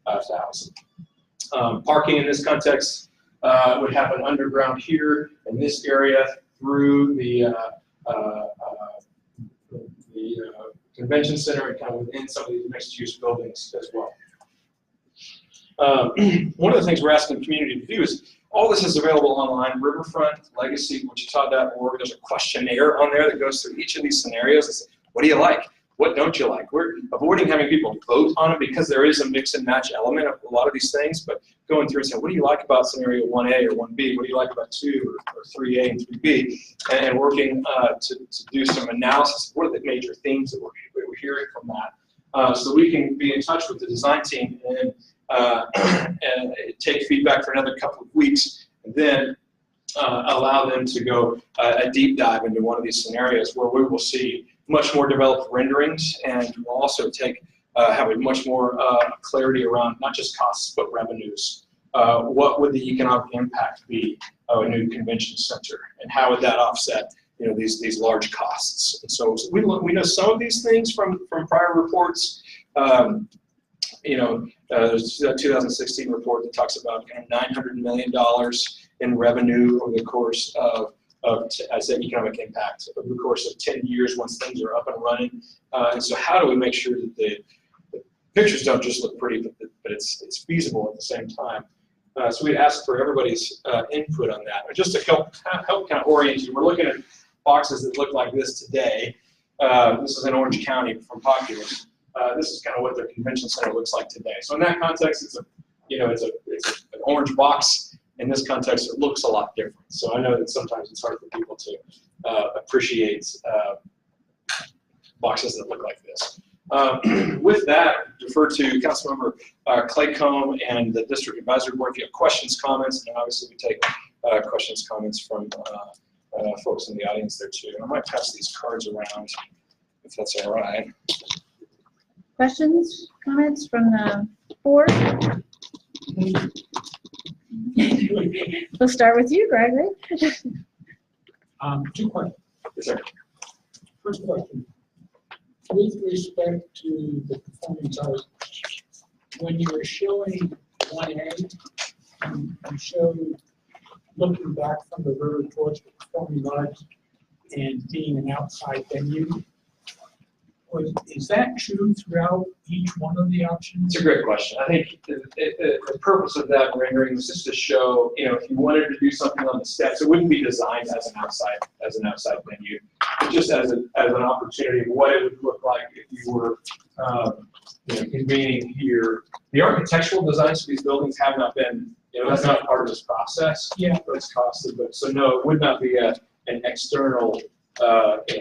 $735,000. Parking in this context would happen underground here in this area through the convention center and kind of within some of these mixed-use buildings as well. One of the things we're asking the community to do is, all this is available online, Riverfront, Legacy, Wichita.org. There's a questionnaire on there that goes through each of these scenarios. It's, what do you like? What don't you like? We're avoiding having people vote on it because there is a mix and match element of a lot of these things, but going through and saying, what do you like about scenario 1A or 1B? What do you like about 2 or 3A and 3B? And working to do some analysis of what are the major themes that we're hearing from that. So we can be in touch with the design team and and take feedback for another couple of weeks, and then allow them to go a deep dive into one of these scenarios where we will see much more developed renderings, and we'll also have a much more clarity around not just costs but revenues. What would the economic impact be of a new convention center, and how would that offset these large costs? And so we know some of these things from prior reports. There's a 2016 report that talks about kind of $900 million in revenue over the course of I said economic impact over the course of 10 years once things are up and running. And so how do we make sure that the pictures don't just look pretty, but it's feasible at the same time? So we asked for everybody's input on that, just to help kind of orient you. We're looking at boxes that look like this today. This is in Orange County from Populous. This is kind of what their convention center looks like today. So in that context, it's an orange box. In this context, it looks a lot different. So I know that sometimes it's hard for people to appreciate boxes that look like this. With that, defer to Councilmember Claycomb and the District Advisory Board if you have questions, comments, and obviously we take questions, comments from folks in the audience there too. I might pass these cards around if that's all right. Questions, comments from the board? We'll start with you, Gregory. Two questions. Yes, sir. First question, with respect to the performing arts, when you were showing 1A, you showed looking back from the river towards the performing arts and being an outside venue. Is that true throughout each one of the options? It's a great question. I think the purpose of that rendering was just to show, if you wanted to do something on the steps, it wouldn't be designed as an outside venue, but just as an opportunity of what it would look like if you were convening here. The architectural designs for these buildings have not been, that's not part of this process. Yeah. It's costly, but so no, it would not be an external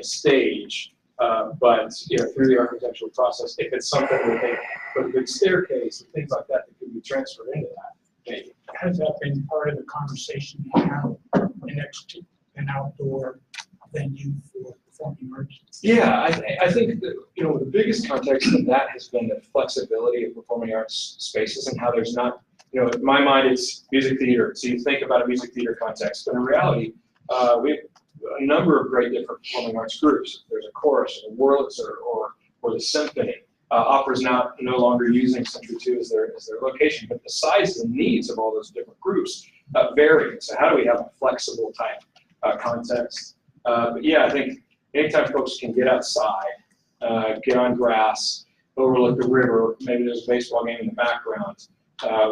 stage. But through the architectural process, if it's something that they put a big staircase and things like that that could be transferred into that, maybe. Has that been part of the conversation how an outdoor venue for performing arts? Yeah, I think that the biggest context of that has been the flexibility of performing arts spaces and how there's not, in my mind it's music theater. So you think about a music theater context, but in reality, we have a number of great different performing arts groups. There's a chorus, or a Wurlitzer, or the symphony. Opera's no longer using Century 2 as their location, but the size and needs of all those different groups vary. So how do we have a flexible type context? But yeah, I think anytime folks can get outside, get on grass, overlook the river, maybe there's a baseball game in the background,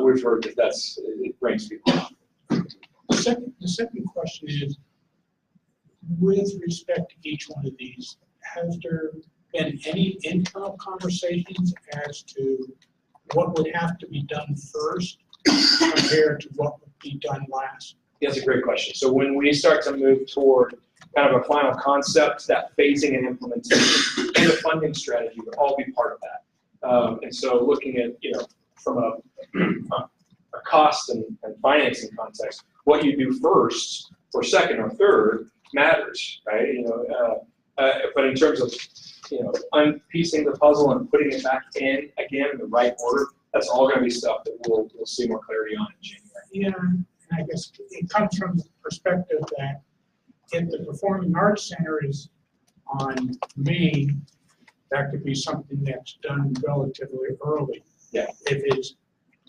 we've heard that it brings people out. The second question is, with respect to each one of these, has there been any internal conversations as to what would have to be done first compared to what would be done last? That's a great question. So when we start to move toward kind of a final concept, that phasing and implementation and the funding strategy would all be part of that. And so looking at, from a cost and financing context, what you do first or second or third matters, right? But in terms of unpiecing the puzzle and putting it back in again in the right order, that's all going to be stuff that we'll see more clarity on in January. Yeah, and I guess it comes from the perspective that if the Performing Arts Center is on Main, that could be something that's done relatively early. Yeah. If it's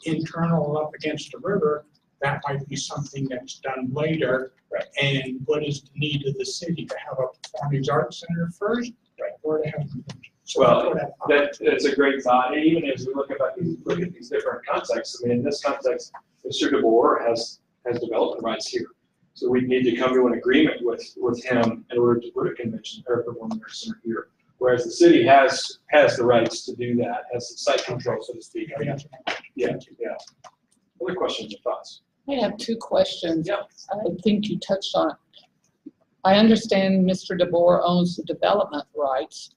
internal up against the river, that might be something that's done later. Right. And what is the need of the city to have a Performing Arts Center first? Right. Or to have so well, that's a great thought. And even as we look at these different contexts, in this context, Mr. DeBoer has development rights here. So we need to come to an agreement with him in order to put a convention or performing arts center here. Whereas the city has the rights to do that, has site control, so to speak. Yeah. Other questions or thoughts? I have two questions. Yeah. I think you touched on. I understand Mr. DeBoer owns the development rights.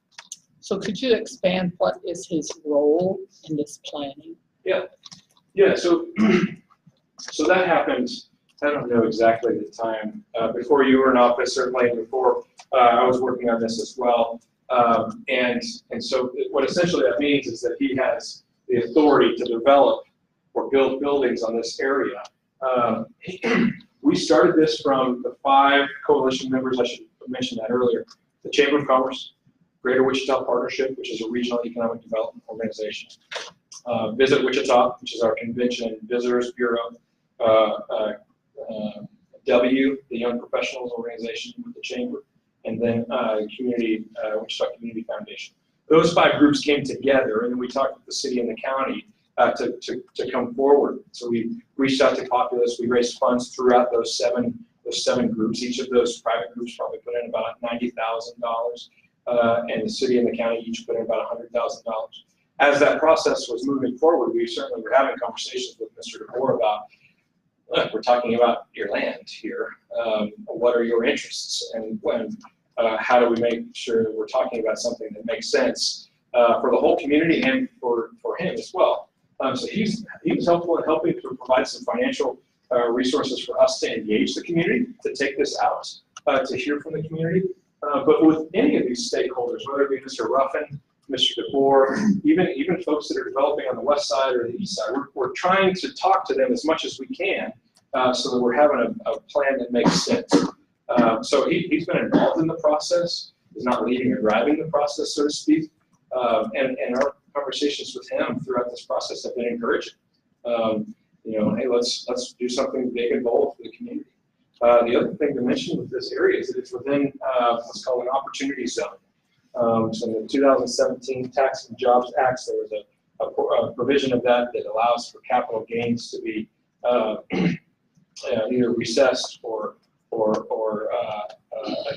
So could you expand what is his role in this planning? Yeah. Yeah, so, so that happened, I don't know exactly the time, before you were in office, certainly, and before I was working on this as well. And so what essentially that means is that he has the authority to develop or build buildings on this area. We started this from the 5 coalition members, I should mention that earlier, the Chamber of Commerce, Greater Wichita Partnership, which is a regional economic development organization, Visit Wichita, which is our convention and visitors bureau, W, the Young Professionals Organization with the Chamber, and then Wichita Community Foundation. Those 5 groups came together, and then we talked with the city and the county to come forward. So we reached out to Populous. We raised funds throughout those seven groups. Each of those private groups probably put in about $90,000, and the city and the county each put in about $100,000. As that process was moving forward, we certainly were having conversations with Mr. DeBoer about, look, we're talking about your land here. What are your interests, and how do we make sure that we're talking about something that makes sense for the whole community and for him as well? So he was helpful in helping to provide some financial resources for us to engage the community, to take this out, to hear from the community. But with any of these stakeholders, whether it be Mr. Ruffin, Mr. DeBoer, even folks that are developing on the west side or the east side, we're trying to talk to them as much as we can so that we're having a plan that makes sense. So he's been involved in the process. He's not leading or driving the process, so to speak. And our conversations with him throughout this process have been encouraging. Hey, let's do something big and bold for the community. The other thing to mention with this area is that it's within what's called an opportunity zone. So in the 2017 Tax and Jobs Act, there was a provision of that allows for capital gains to be either recessed or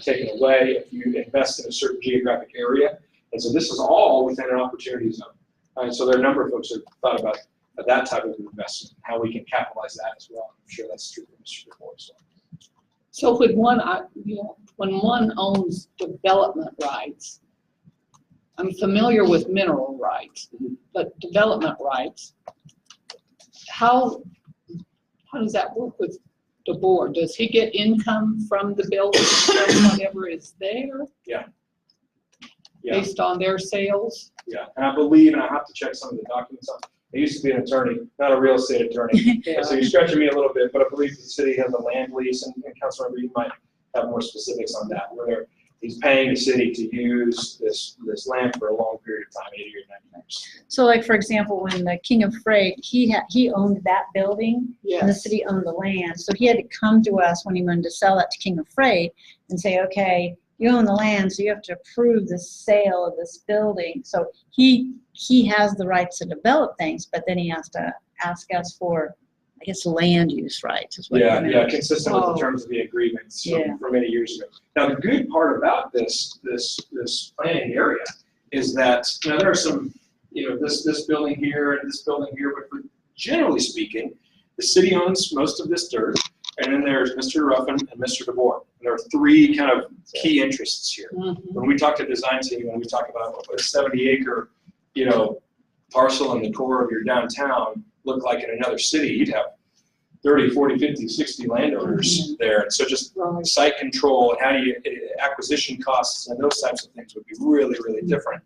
taken away if you invest in a certain geographic area. And so this is all within an opportunity zone. And so there are a number of folks who have thought about that type of investment and how we can capitalize that as well. I'm sure that's true for Mr. DeBoer as well. So when one owns development rights, I'm familiar with mineral rights, but development rights, how does that work with DeBoer? Does he get income from the building, from whatever is there? Yeah. Based on their sales? Yeah, and I believe, and I have to check some of the documents on, I used to be an attorney, not a real estate attorney. Yeah. So you're stretching me a little bit, but I believe the city has a land lease, and Councilmember, you might have more specifics on that, where he's paying the city to use this land for a long period of time, 80 or 90 years. So like, for example, when the King of Freight, he owned that building, and the city owned the land. So he had to come to us when he wanted to sell it to King of Freight and say, okay, you own the land, so you have to approve the sale of this building. So he has the rights to develop things, but then he has to ask us for, I guess, land use rights is what it meant. Yeah, consistent with the terms of the agreements from many years ago. Now, the good part about this planning area is that, there are some, this building here and this building here, but generally speaking, the city owns most of this dirt, and then there's Mr. Ruffin and Mr. DeBoer. And there are 3 kind of key interests here. Mm-hmm. When we talk to design team, when we talk about what a 70-acre, parcel in the core of your downtown look like in another city, you'd have 30, 40, 50, 60 landowners there. And so just site control and how do you, acquisition costs and those types of things would be really, really different.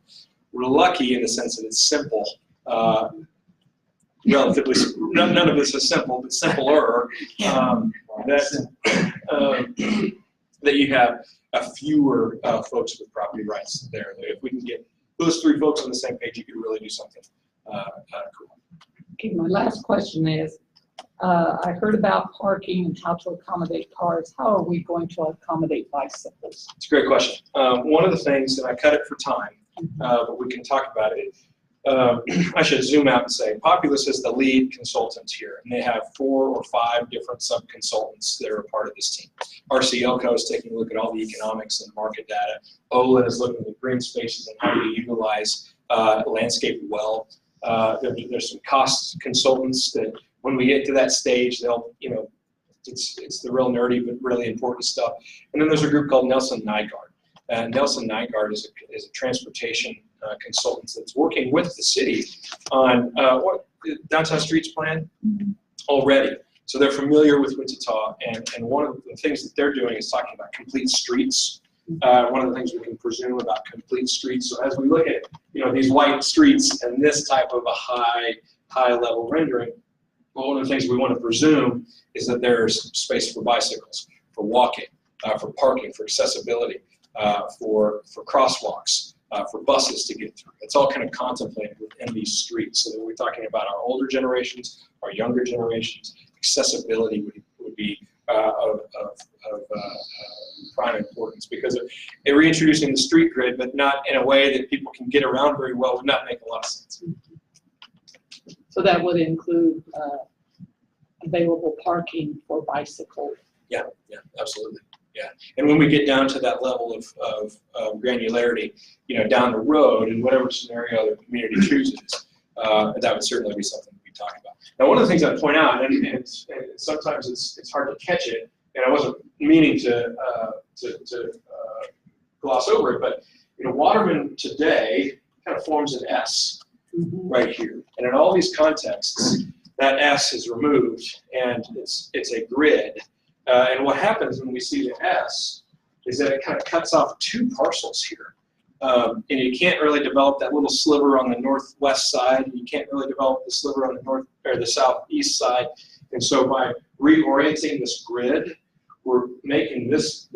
We're lucky in the sense that it's simple. Relatively, none of this is simple, but simpler. That you have fewer folks with property rights there. If we can get those 3 folks on the same page, you could really do something cool. Okay, my last question is, I heard about parking and how to accommodate cars. How are we going to accommodate bicycles? It's a great question. One of the things, and I cut it for time, but we can talk about it. I should zoom out and say Populous is the lead consultant here, and they have 4 or 5 different sub-consultants that are a part of this team. RC Elco is taking a look at all the economics and market data. Olin is looking at green spaces and how to utilize landscape well. There's some cost consultants that when we get to that stage, they'll, it's the real nerdy but really important stuff. And then there's a group called Nelson Nygaard. Nelson Nygaard is a transportation consultants that's working with the city on what the downtown streets plan already. So they're familiar with Wichita, and one of the things that they're doing is talking about complete streets. One of the things we can presume about complete streets. So as we look at these white streets and this type of a high level rendering, well, one of the things we want to presume is that there's space for bicycles, for walking, for parking, for accessibility, for crosswalks, for buses to get through. It's all kind of contemplated within these streets. So that we're talking about our older generations, our younger generations. Accessibility would be of prime importance, because they're reintroducing the street grid, but not in a way that people can get around very well, would not make a lot of sense. So that would include available parking for bicycles. Yeah, absolutely. Yeah, and when we get down to that level of granularity, down the road, in whatever scenario the community chooses, that would certainly be something we talk about. Now, one of the things I point out, and sometimes it's hard to catch it, and I wasn't meaning to gloss over it, but Waterman today kind of forms an S right here, and in all these contexts, that S is removed, and it's a grid. And what happens when we see the S is that it kind of cuts off two parcels here. And you can't really develop that little sliver on the northwest side, and you can't really develop the sliver on the north or the southeast side. And so by reorienting this grid, we're making this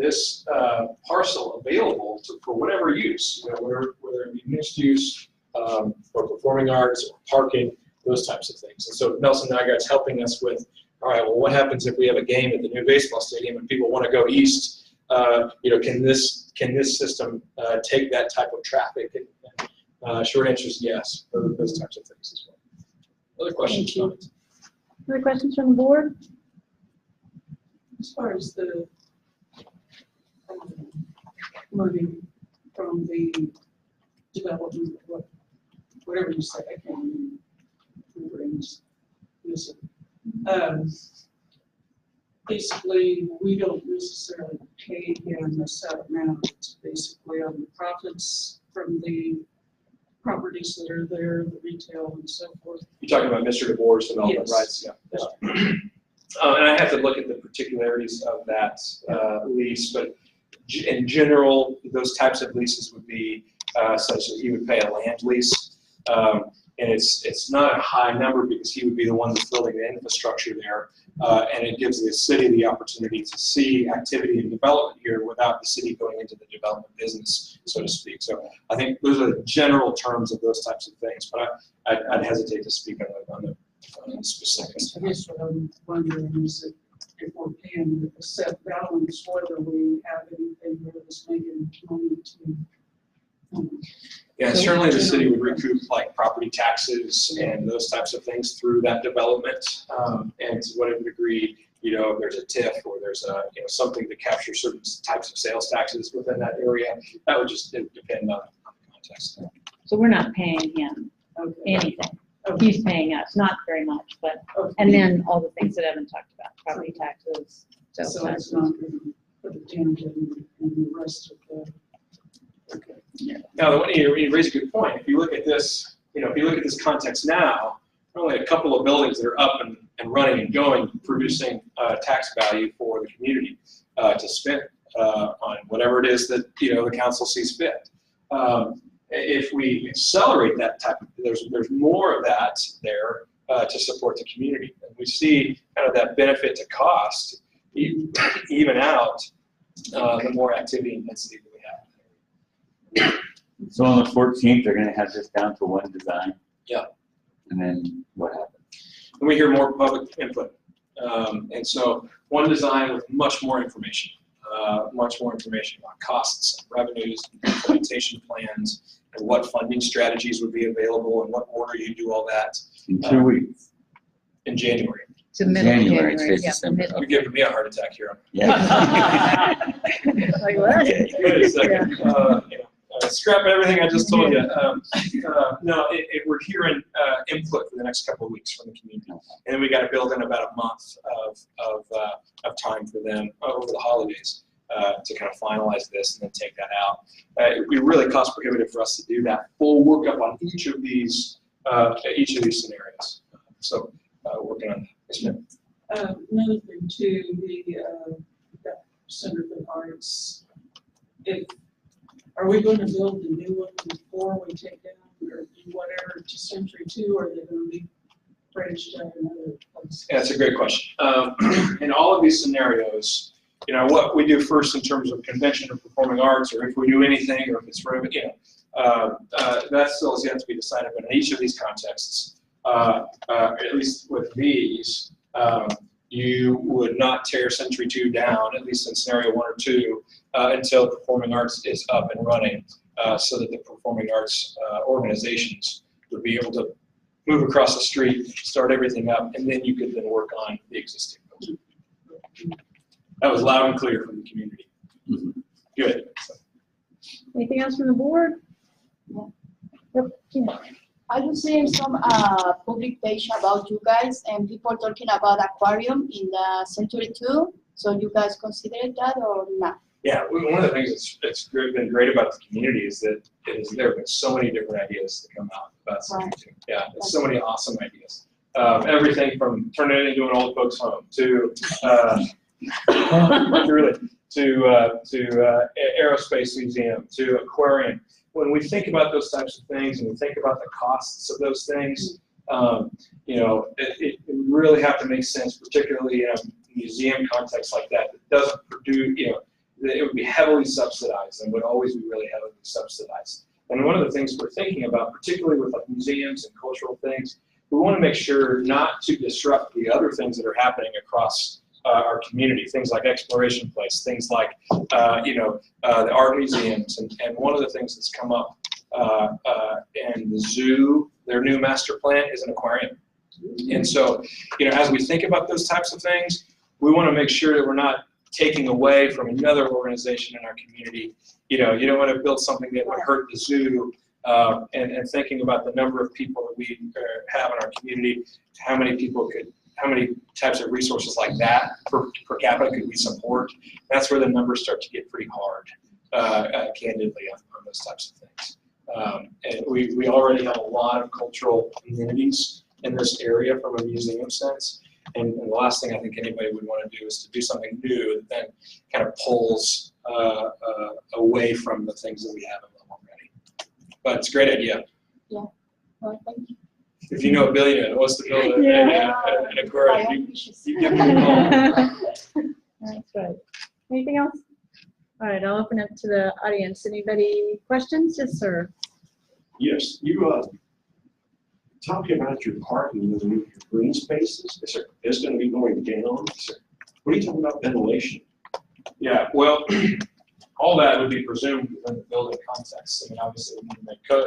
parcel available for whatever use, whether it be mixed use or performing arts or parking, those types of things. And so Nelson Nygaard's helping us with, all right, well, what happens if we have a game at the new baseball stadium and people want to go east? Can this system take that type of traffic? And short answer is yes, those types of things as well. Other questions? Thank you. Other questions from the board? As far as the moving from the development, whatever you say, I can't remember this. Basically, we don't necessarily pay him a set amount. It's basically on the profits from the properties that are there, the retail and so forth. You're talking about Mr. DeBoer's development rights? Yeah. And I have to look at the particularities of that lease, but in general, those types of leases would be such that he would pay a land lease. And it's not a high number because he would be the one that's building the infrastructure there. And it gives the city the opportunity to see activity and development here without the city going into the development business, so to speak. So I think those are the general terms of those types of things, but I'd hesitate to speak on the specifics. I guess what I'm wondering is that if we're paying with a set balance, whether we have anything where it's making money to. Yeah, certainly the city would recoup like property taxes and those types of things through that development. And to whatever degree, if there's a TIF or there's a, something to capture certain types of sales taxes within that area, that would just depend on the context. So we're not paying him anything. He's paying us, not very much, but, and then all the things that Evan talked about, property taxes, sales So taxes. it's not going to put a dent in the rest of the. Okay. Now, you raise a good point. If you look at this, if you look at this context now, there are only a couple of buildings that are up and running and going, producing tax value for the community to spend on whatever it is that the council sees fit. If we accelerate that type of, there's more of that there to support the community. And we see kind of that benefit to cost even out the more activity and density that we have. So on the 14th, they're gonna have this down to one design? Yeah. And then what happens? And we hear more public input. And so one design with much more information about costs and revenues, and implementation plans, and what funding strategies would be available, and what order you do all that In 2 weeks? in January. It's the middle of January, January. it's Yeah, December. middle. You're giving me a heart attack here. Like what? Okay. Wait a second. Scrap everything I just told you. No, we're hearing input for the next couple of weeks from the community, and then we got to build in about a month of time for them over the holidays to kind of finalize this and then take that out. It would be really cost prohibitive for us to do that full workup on each of these scenarios. So working on that. Yes, ma'am. Another thing too, that Center for the Arts, are we going to build the new one before we take down or do whatever to Century 2, or are they going to be branched out another place? Yeah, that's a great question. In all of these scenarios, what we do first in terms of convention or performing arts, or if we do anything, or if it's for, that still has yet to be decided. But in each of these contexts, at least with these, you would not tear Century 2 down, at least in scenario 1 or 2, until performing arts is up and running, so that the performing arts organizations would be able to move across the street, start everything up, and then you could then work on the existing building. That was loud and clear from the community. Good. Anything else from the board? Yep. Tina. I was seeing some public page about you guys and people talking about aquarium in the Century 2. So you guys considered that or not? Yeah, one of the things that's been great about the community is that there have been so many different ideas that come out about Century 2. Yeah, so many awesome ideas. Everything from turning it into an old folks home to aerospace museum to aquarium. When we think about those types of things and we think about the costs of those things, it really have to make sense, particularly in a museum context like that doesn't produce, it would be heavily subsidized and would always be really heavily subsidized. And one of the things we're thinking about, particularly with like museums and cultural things, we want to make sure not to disrupt the other things that are happening across our community, things like Exploration Place, things like, the art museums. And one of the things that's come up in the zoo, their new master plan is an aquarium. And so, as we think about those types of things, we want to make sure that we're not taking away from another organization in our community. You don't want to build something that would hurt the zoo. And thinking about the number of people that we have in our community, how many types of resources like that per capita could we support? That's where the numbers start to get pretty hard, candidly, on those types of things. And we already have a lot of cultural amenities in this area from a museum sense. And the last thing I think anybody would want to do is to do something new that then kind of pulls away from the things that we have in them already. But it's a great idea. Yeah. Well, thank you. If you know a billionaire that wants to build an aquarium, you give them a call. That's right. Anything else? All right, I'll open up to the audience. Anybody questions? Yes, sir. Yes, you talking about your parking, your green spaces. Yes, sir. It's going to be going down. Yes, sir. What are you talking about ventilation? Yeah, well, all that would be presumed within the building context. I mean, obviously,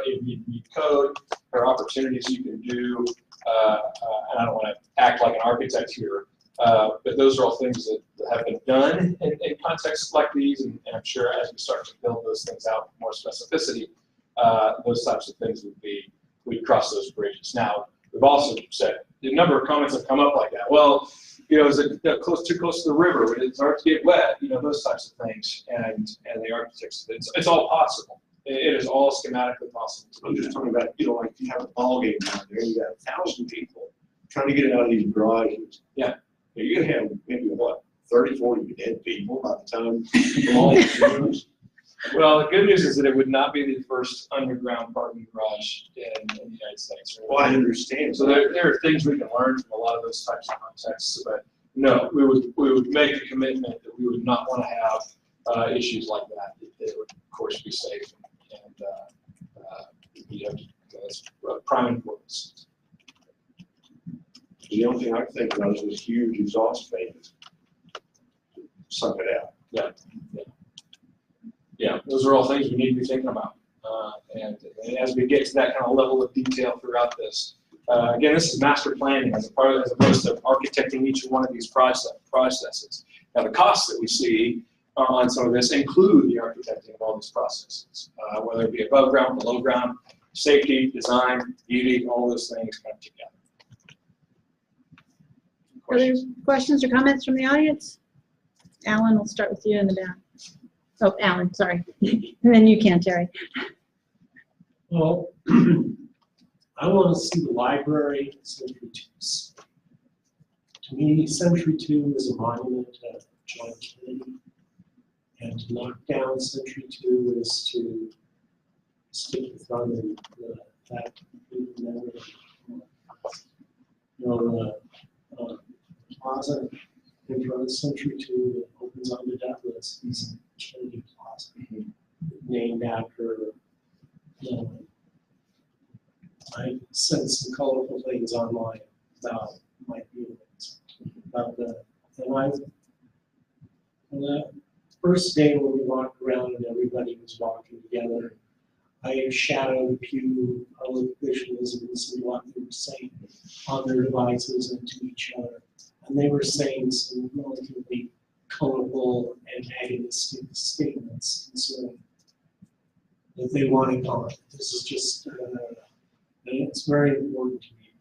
you need code, there are opportunities you can do, and I don't want to act like an architect here, but those are all things that have been done in contexts like these, and I'm sure as we start to build those things out with more specificity, those types of things we'd cross those bridges. Now, we've also said, a number of comments have come up like that. Well, is it too close to the river? It's hard to get wet, those types of things. And the architects, it's all possible. It is all schematically possible. I'm just talking about, like you have a ball game down there, you got 1,000 people trying to get it out of these garages. Yeah. You're going to have maybe 30, 40 dead people by the time from all the rooms. Well, the good news is that it would not be the first underground parking garage in the United States. Well, I understand. So there are things we can learn from a lot of those types of contexts, but no, we would make a commitment that we would not want to have issues like that. It would, of course, be safe and that's prime importance. The only thing I can think about is this huge exhaust fans. Suck it out. Yeah, those are all things we need to be thinking about. And as we get to that kind of level of detail throughout this, again, this is master planning as opposed to architecting each one of these processes. Now, the costs that we see on some of this include the architecting of all these processes, whether it be above ground, below ground, safety, design, beauty, all those things come together. Other questions or comments from the audience? Alan, we'll start with you in the back. Oh, Alan, sorry. And then you can, Terry. Well, I want to see the library at Century 2. To me, Century 2 is a monument to John Kennedy. And to knock down Century 2 is to stick the thumb in the fact that never, plaza in front of Century 2 that opens onto Douglas is Kennedy Plaza, named after, I sent some colorful things online about my feelings about that. And on that first day when we walked around and everybody was walking together, I shadowed Pew public officials and listened to what they were saying on their devices and to each other. And they were saying some relatively colorful antagonistic statements concerning that they wanted gone. This is just, and it's very important to me.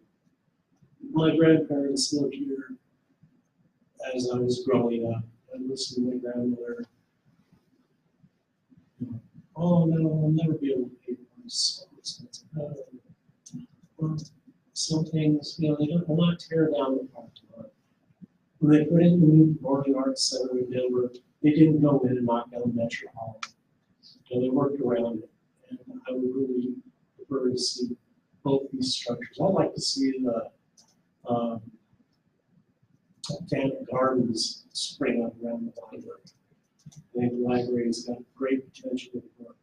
My grandparents lived here as I was growing up. I listened to my grandmother. Oh no, I'll never be able to pay for this. Well, some things, they will not tear down the parking lot. When they put in the new Performing Arts Center in Denver, they didn't go in and knock down Metro Hall. So they worked around it. And I would really prefer to see both these structures. I'd like to see the Botanic Gardens spring up around the library. I think the library's got great potential for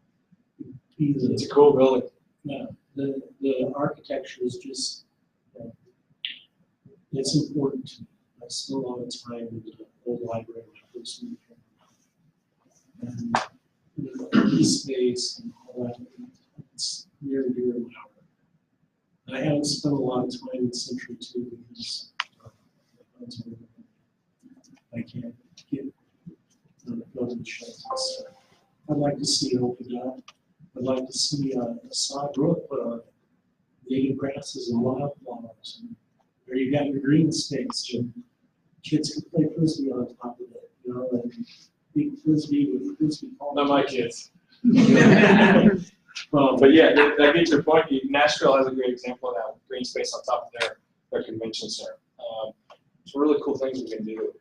either. It's a cool building. Yeah, the architecture is just, it's important to me. I spent a lot of time in the old library when I first moved here. And the space and all that, it's near and dear to my heart. I haven't spent a lot of time in Century 2 because I can't get building shells and stuff. I'd like to see it opened up. I'd like to see a sod roof put on it, native grasses and wildflowers. And there you got your green space. And kids can play frisbee on top of it, and big frisbee with frisbee balls. Not my kids. But yeah, that gets your point. Nashville has a great example of that green space on top of their convention center. Some really cool things we can do.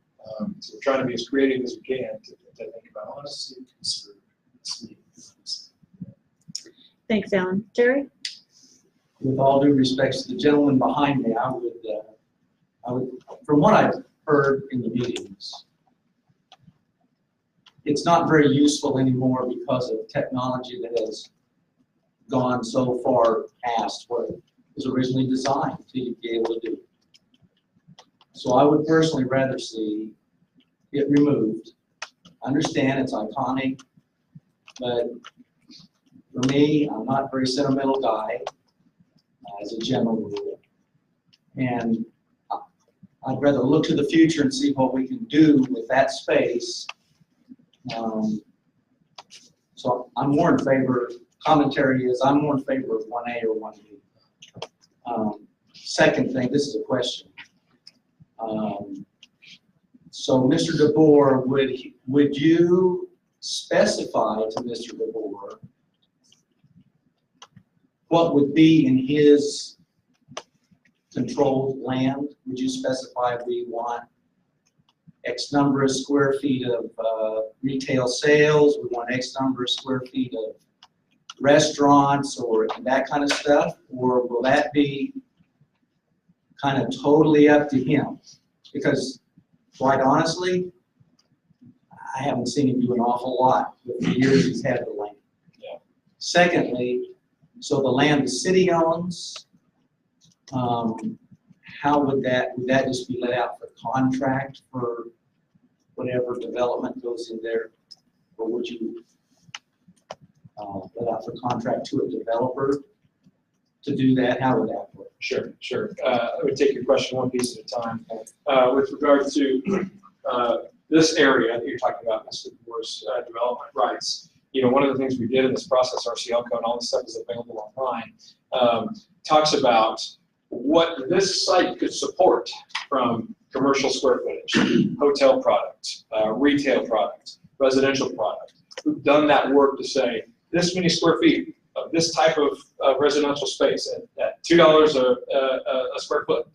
So we're trying to be as creative as we can to think about. Honestly, conservative. Thanks, Alan. Terry? With all due respect to the gentleman behind me, I would, from what I've heard in the meetings, it's not very useful anymore because of technology that has gone so far past what it was originally designed to be able to do. So I would personally rather see it removed. I understand it's iconic, but for me, I'm not a very sentimental guy as a general rule. And I'd rather look to the future and see what we can do with that space. So I'm more in favor, commentary is I'm more in favor of 1A or 1B. Second thing, this is a question. So Mr. DeBoer, would you specify to Mr. DeBoer what would be in his controlled land? Would you specify we want X number of square feet of retail sales, we want X number of square feet of restaurants or that kind of stuff? Or will that be kind of totally up to him? Because quite honestly, I haven't seen him do an awful lot with the years he's had the land. Yeah. Secondly, so the land the city owns, how would that just be let out for contract for whatever development goes in there? Or would you let out for contract to a developer to do that? How would that work? Sure. I would take your question one piece at a time. With regard to this area that you're talking about, Mr. DeBoer's development rights, one of the things we did in this process, RCL code, and all this stuff is available online, talks about what this site could support from commercial square footage, hotel product, retail product, residential product, who've done that work to say, this many square feet of this type of residential space at $2 a square foot.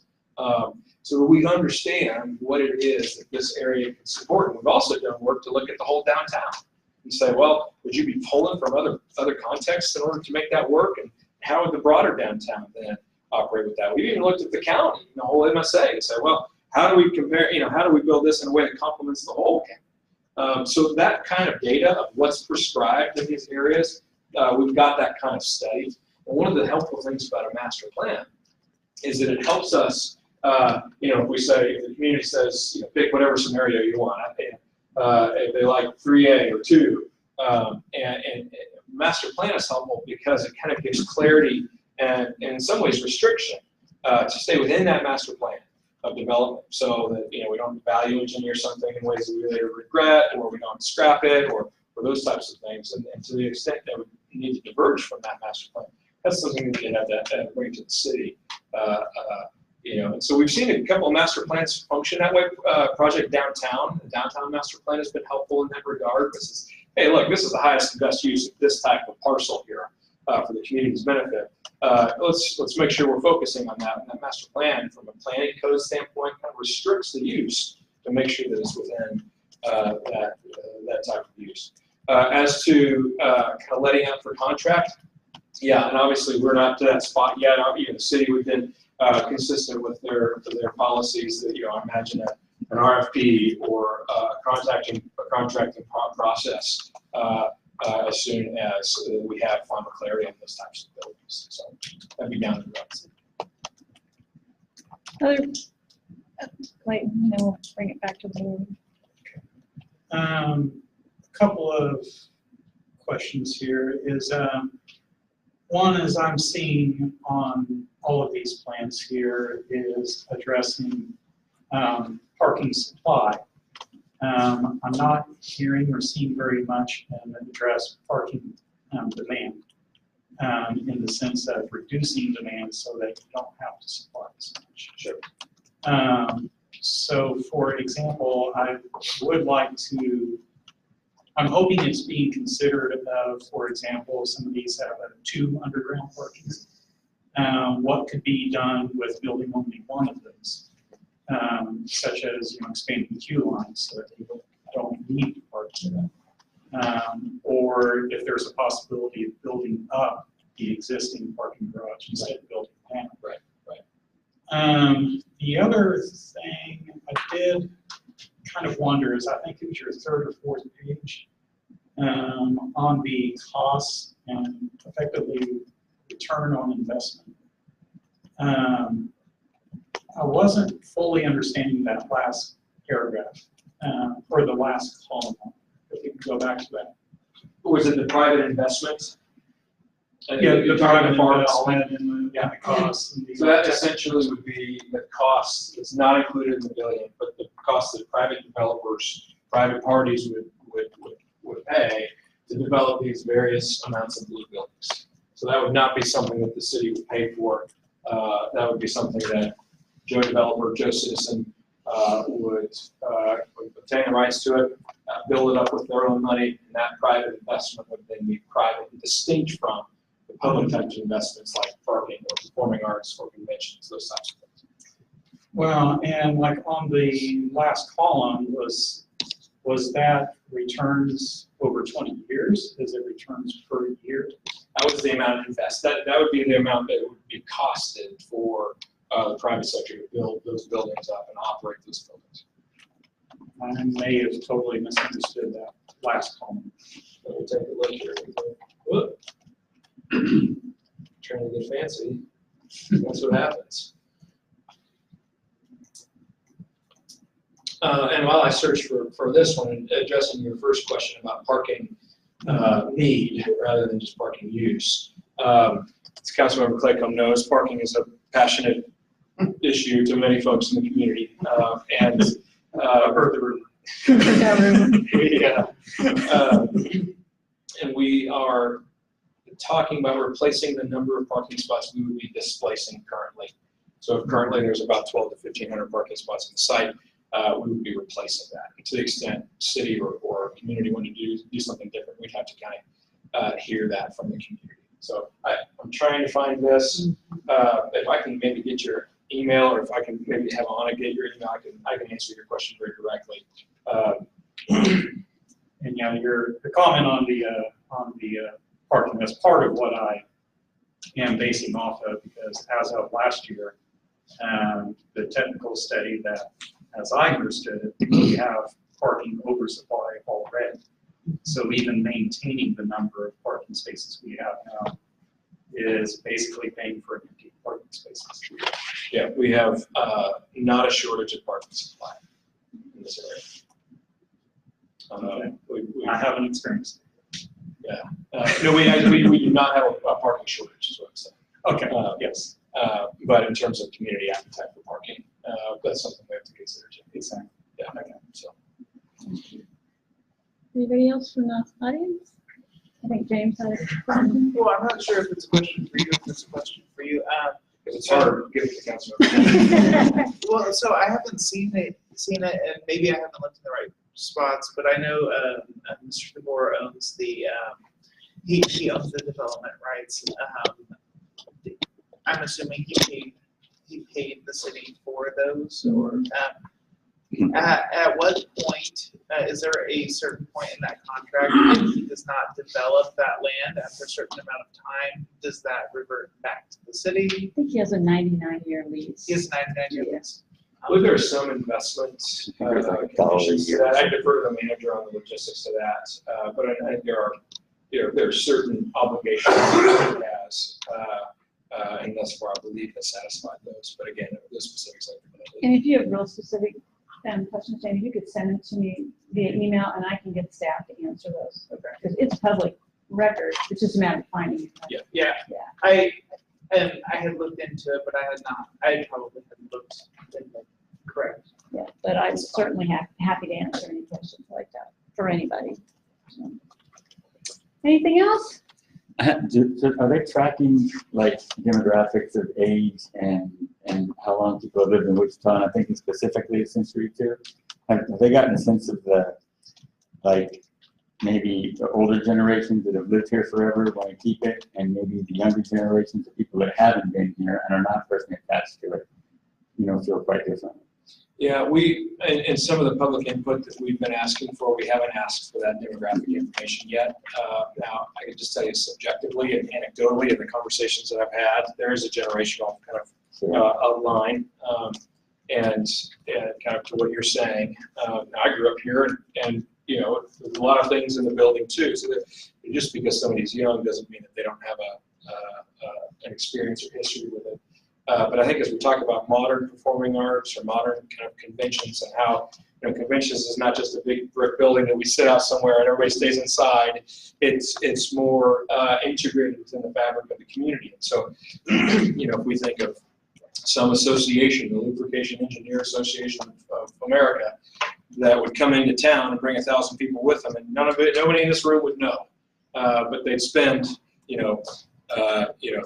So we understand what it is that this area can support. And we've also done work to look at the whole downtown and say, well, would you be pulling from other contexts in order to make that work? And how would the broader downtown then operate with that? We've even looked at the county, the whole MSA, and said, well, how do we compare, how do we build this in a way that complements the whole county? So that kind of data of what's prescribed in these areas, we've got that kind of study. And one of the helpful things about a master plan is that it helps us, if we say, if the community says, pick whatever scenario you want, if they like 3A or 2, and master plan is helpful because it kind of gives clarity and in some ways restriction to stay within that master plan of development, so that we don't value engineer something in ways that we later regret, or we don't scrap it, or those types of things. And to the extent that we need to diverge from that master plan, that's something that we have to bring to the city. And so we've seen a couple of master plans function that way. Project Downtown, the downtown master plan has been helpful in that regard. This is, hey, look, this is the highest and best use of this type of parcel here for the community's benefit. Let's make sure we're focusing on that. And that master plan, from a planning code standpoint, kind of restricts the use to make sure that it's within that type of use. As to kind of letting out for contract, yeah, and obviously we're not to that spot yet. The city would then, consistent with their policies, that I imagine an RFP or a contracting process as soon as we have final clarity on those types of buildings. So that'd be down to the road. Clayton, and then we'll bring it back to the room. A couple of questions here is, one is I'm seeing on all of these plans here is addressing parking supply. I'm not hearing or seeing very much address parking demand in the sense of reducing demand so that you don't have to supply as much. Sure. So for example, I would like to, I'm hoping it's being considered, for example, some of these have 2 underground parking. What could be done with building only one of those, such as expanding the queue lines so that people don't need to park there. Or if there's a possibility of building up the existing parking garage instead of building down. Right. The other thing I did kind of wonder is, I think it was your 3rd or 4th page, on the costs and effectively return on investment. I wasn't fully understanding that last paragraph, or the last column. If you can go back to that. Was it the private investment? Yeah, the private investment and the costs. So that essentially would be the cost. It's not included in the billion, but the cost that private developers, private parties would pay to develop these various amounts of blue buildings. So that would not be something that the city would pay for. That would be something that Joe Developer, Joe Citizen would obtain the rights to it, build it up with their own money, and that private investment would then be private and distinct from the public types of investments like parking or performing arts or conventions, those types of things. Well, and like on the last column, was that returns over 20 years? Is it returns per year? That was the amount invested. That would be the amount that would be costed for the private sector to build those buildings up and operate those buildings. I may have totally misunderstood that last column. Let me take a look here. Whoop. Trying to get fancy. That's what happens. And while I search for this one, addressing your first question about parking need rather than just parking use, as Councilmember Claycomb knows, parking is a passionate issue to many folks in the community, and I've heard the room. And we are talking about replacing the number of parking spots we would be displacing currently. So if currently there's about 1,200 to 1,500 parking spots on the site, we would be replacing that. And to the extent city or community want to do something different, we'd have to kind of hear that from the community. So I'm trying to find this. If I can maybe get your email, or if I can maybe have Anna get your email, I can answer your question very directly. And yeah, the comment on the parking, that's part of what I am basing off of, because as of last year, the technical study that, as I understood it, we have parking oversupply already. So even maintaining the number of parking spaces we have now is basically paying for empty parking spaces. Yeah, we have not a shortage of parking supply in this area. I haven't experienced it. Yeah. No, we do not have a parking shortage, is what I'm saying. Okay, yes. But in terms of community appetite for parking, that's something we have to consider too. Exactly. Yeah, okay, so. Anybody else from the audience? I think James had a question. Well, I'm not sure if it's a question for you, if it's a question for you. It's hard to give it to councilman. Well, so I haven't seen it, and maybe I haven't looked in the right spots, but I know Mr. DeBoer owns the, he owns the development rights. I'm assuming he paid the city for those, or at what point, is there a certain point in that contract, if he does not develop that land after a certain amount of time, does that revert back to the city? I think he has a 99-year lease. He has 99-year lease. I believe there's some investment conditions to that. I defer to the manager on the logistics of that, but I think there are certain obligations that he has, and thus far I believe has satisfied those. But again, the specifics. And if you have real specific questions, Jamie, you could send them to me via email, and I can get staff to answer those. Because it's public record. It's just a matter of finding it. Yeah. I had looked into it, but I had not. I probably hadn't looked into it. Correct. Yeah, but I'm certainly happy to answer any questions like that for anybody. So. Anything else? Are they tracking like demographics of age and how long people have lived in Wichita? And I think specifically at Century 2. Have they gotten a sense of the, like, maybe the older generations that have lived here forever want to keep it, and maybe the younger generations of people that haven't been here and are not personally attached to it, feel quite different? Yeah, in some of the public input that we've been asking for, we haven't asked for that demographic information yet. Now, I can just tell you subjectively and anecdotally in the conversations that I've had, there is a generational kind of outline, and kind of to what you're saying. I grew up here, and there's a lot of things in the building too. So that just because somebody's young doesn't mean that they don't have an experience or history with it. But I think as we talk about modern performing arts or modern kind of conventions, and how conventions is not just a big brick building that we sit out somewhere and everybody stays inside. It's more integrated within the fabric of the community. And so, if we think of some association, the Lubrication Engineer Association of America, that would come into town and bring 1,000 people with them, and nobody in this room would know, but they'd spend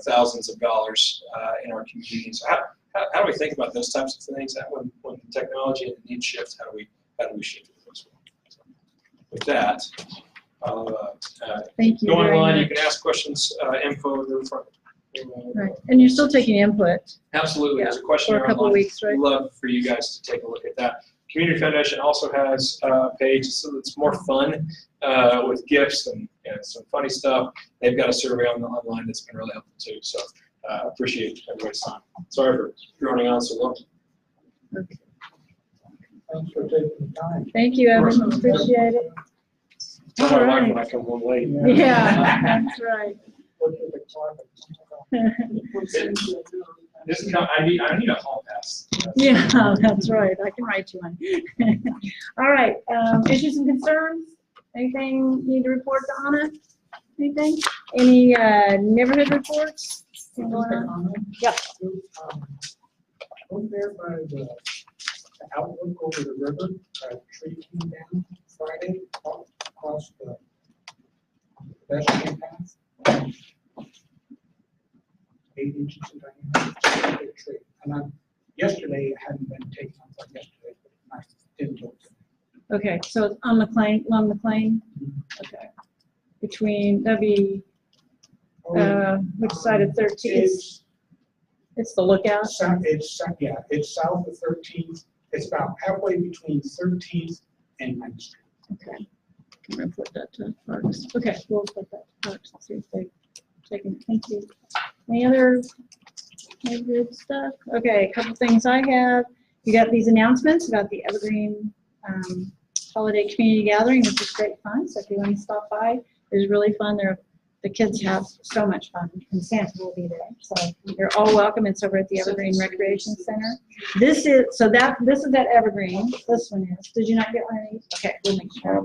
thousands of dollars in our community. So how do we think about those types of things? When the technology and the needs shift, how do we shift it as well? So with that, I'll Thank you go very online. much. You can ask questions, info to the front. Right, and you're still taking input. Absolutely. There's a question For a couple online. weeks, right? We'd love for you guys to take a look at that. Community Foundation also has a page so it's more fun with gifts and some funny stuff. They've got a survey online that's been really helpful too. So appreciate everybody's time. Sorry for droning on so long. Okay. Thanks for taking the time. Thank you, everyone. Appreciate it. Tell my All wife right. when I come home late. Yeah, that's right. Look at the climate. I need a hall pass. Yeah, that's right. I can write you one. All right, issues and concerns? Anything you need to report to Anna? Anything? Any neighborhood reports? Anything going on? Yeah. Over there by the outlook over the river, a tree came down Friday across the pedestrian path. 8 inches in diameter, big tree. And yesterday it hadn't been taken off like yesterday, but it's nice to Okay, so it's on McLean, along McLean? Okay. Between, that'd be, which side of 13th? It's the lookout? It's south of 13th. It's about halfway between 13th and 9th Street. Okay. I'm gonna put that to Parks. Okay, we'll put that to Parks and see if they've taken it. Thank you. Any other good stuff? Okay, a couple things I have. You got these announcements about the Evergreen Holiday Community Gathering, which is great fun. So if you want to stop by, it's really fun. The kids have so much fun, and Santa will be there. So you're all welcome. It's over at the Evergreen Recreation Center. This is at Evergreen. This one is. Did you not get one of these? Okay, we'll make sure.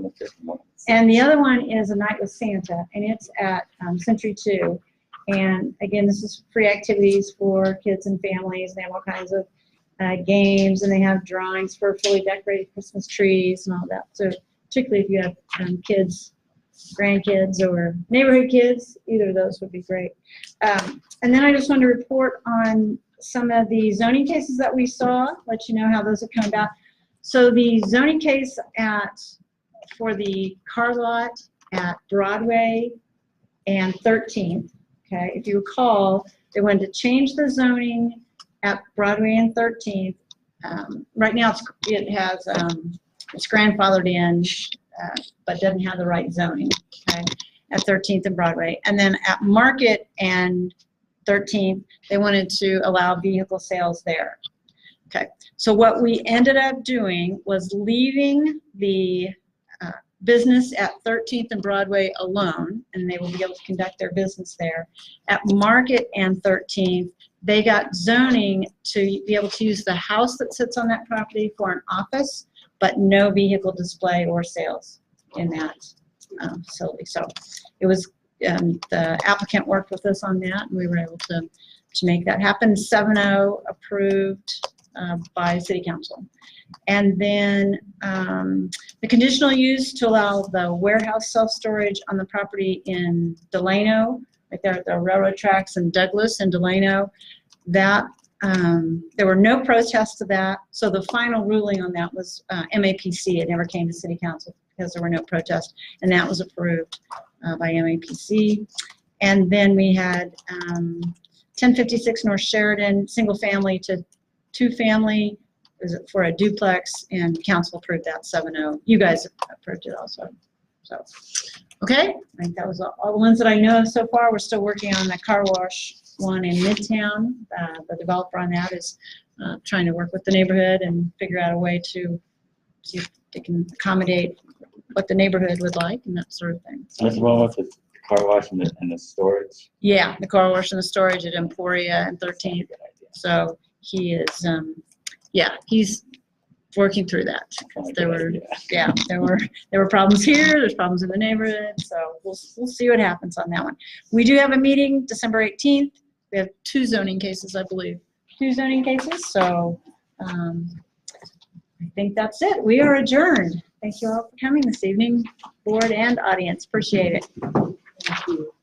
And the other one is A Night with Santa, and it's at Century 2. And again, this is free activities for kids and families. They have all kinds of games, and they have drawings for fully decorated Christmas trees and all that. So particularly if you have kids, grandkids, or neighborhood kids, either of those would be great. And then I just wanted to report on some of the zoning cases that we saw, let you know how those have come about. So the zoning case for the car lot at Broadway and 13th, okay, if you recall, they wanted to change the zoning at Broadway and 13th. Right now it's grandfathered in, but doesn't have the right zoning, okay, at 13th and Broadway. And then at Market and 13th, they wanted to allow vehicle sales there. Okay, so what we ended up doing was leaving the business at 13th and Broadway alone, and they will be able to conduct their business there. At Market and 13th, they got zoning to be able to use the house that sits on that property for an office, but no vehicle display or sales in that facility. So it was, the applicant worked with us on that, and we were able to make that happen. 7-0 approved by City Council. And then the conditional use to allow the warehouse self-storage on the property in Delano, right there at the railroad tracks in Douglas and Delano, that there were no protests to that. So the final ruling on that was MAPC. It never came to City Council because there were no protests, and that was approved by MAPC. And then we had 1056 North Sheridan, single family to two family, is it for a duplex, and council approved that 7-0. You guys approved it also. So, okay, I think that was all the ones that I know of so far. We're still working on the car wash one in Midtown. The developer on that is trying to work with the neighborhood and figure out a way to see if they can accommodate what the neighborhood would like and that sort of thing. That's the one with the car wash and the storage? Yeah, the car wash and the storage at Emporia and 13th. So he is, yeah, he's working through that. There were problems here, there's problems in the neighborhood, so we'll see what happens on that one. We do have a meeting December 18th. We have 2 zoning cases, I believe. 2 zoning cases, so I think that's it. We are adjourned. Thank you all for coming this evening, board and audience. Appreciate it. Thank you.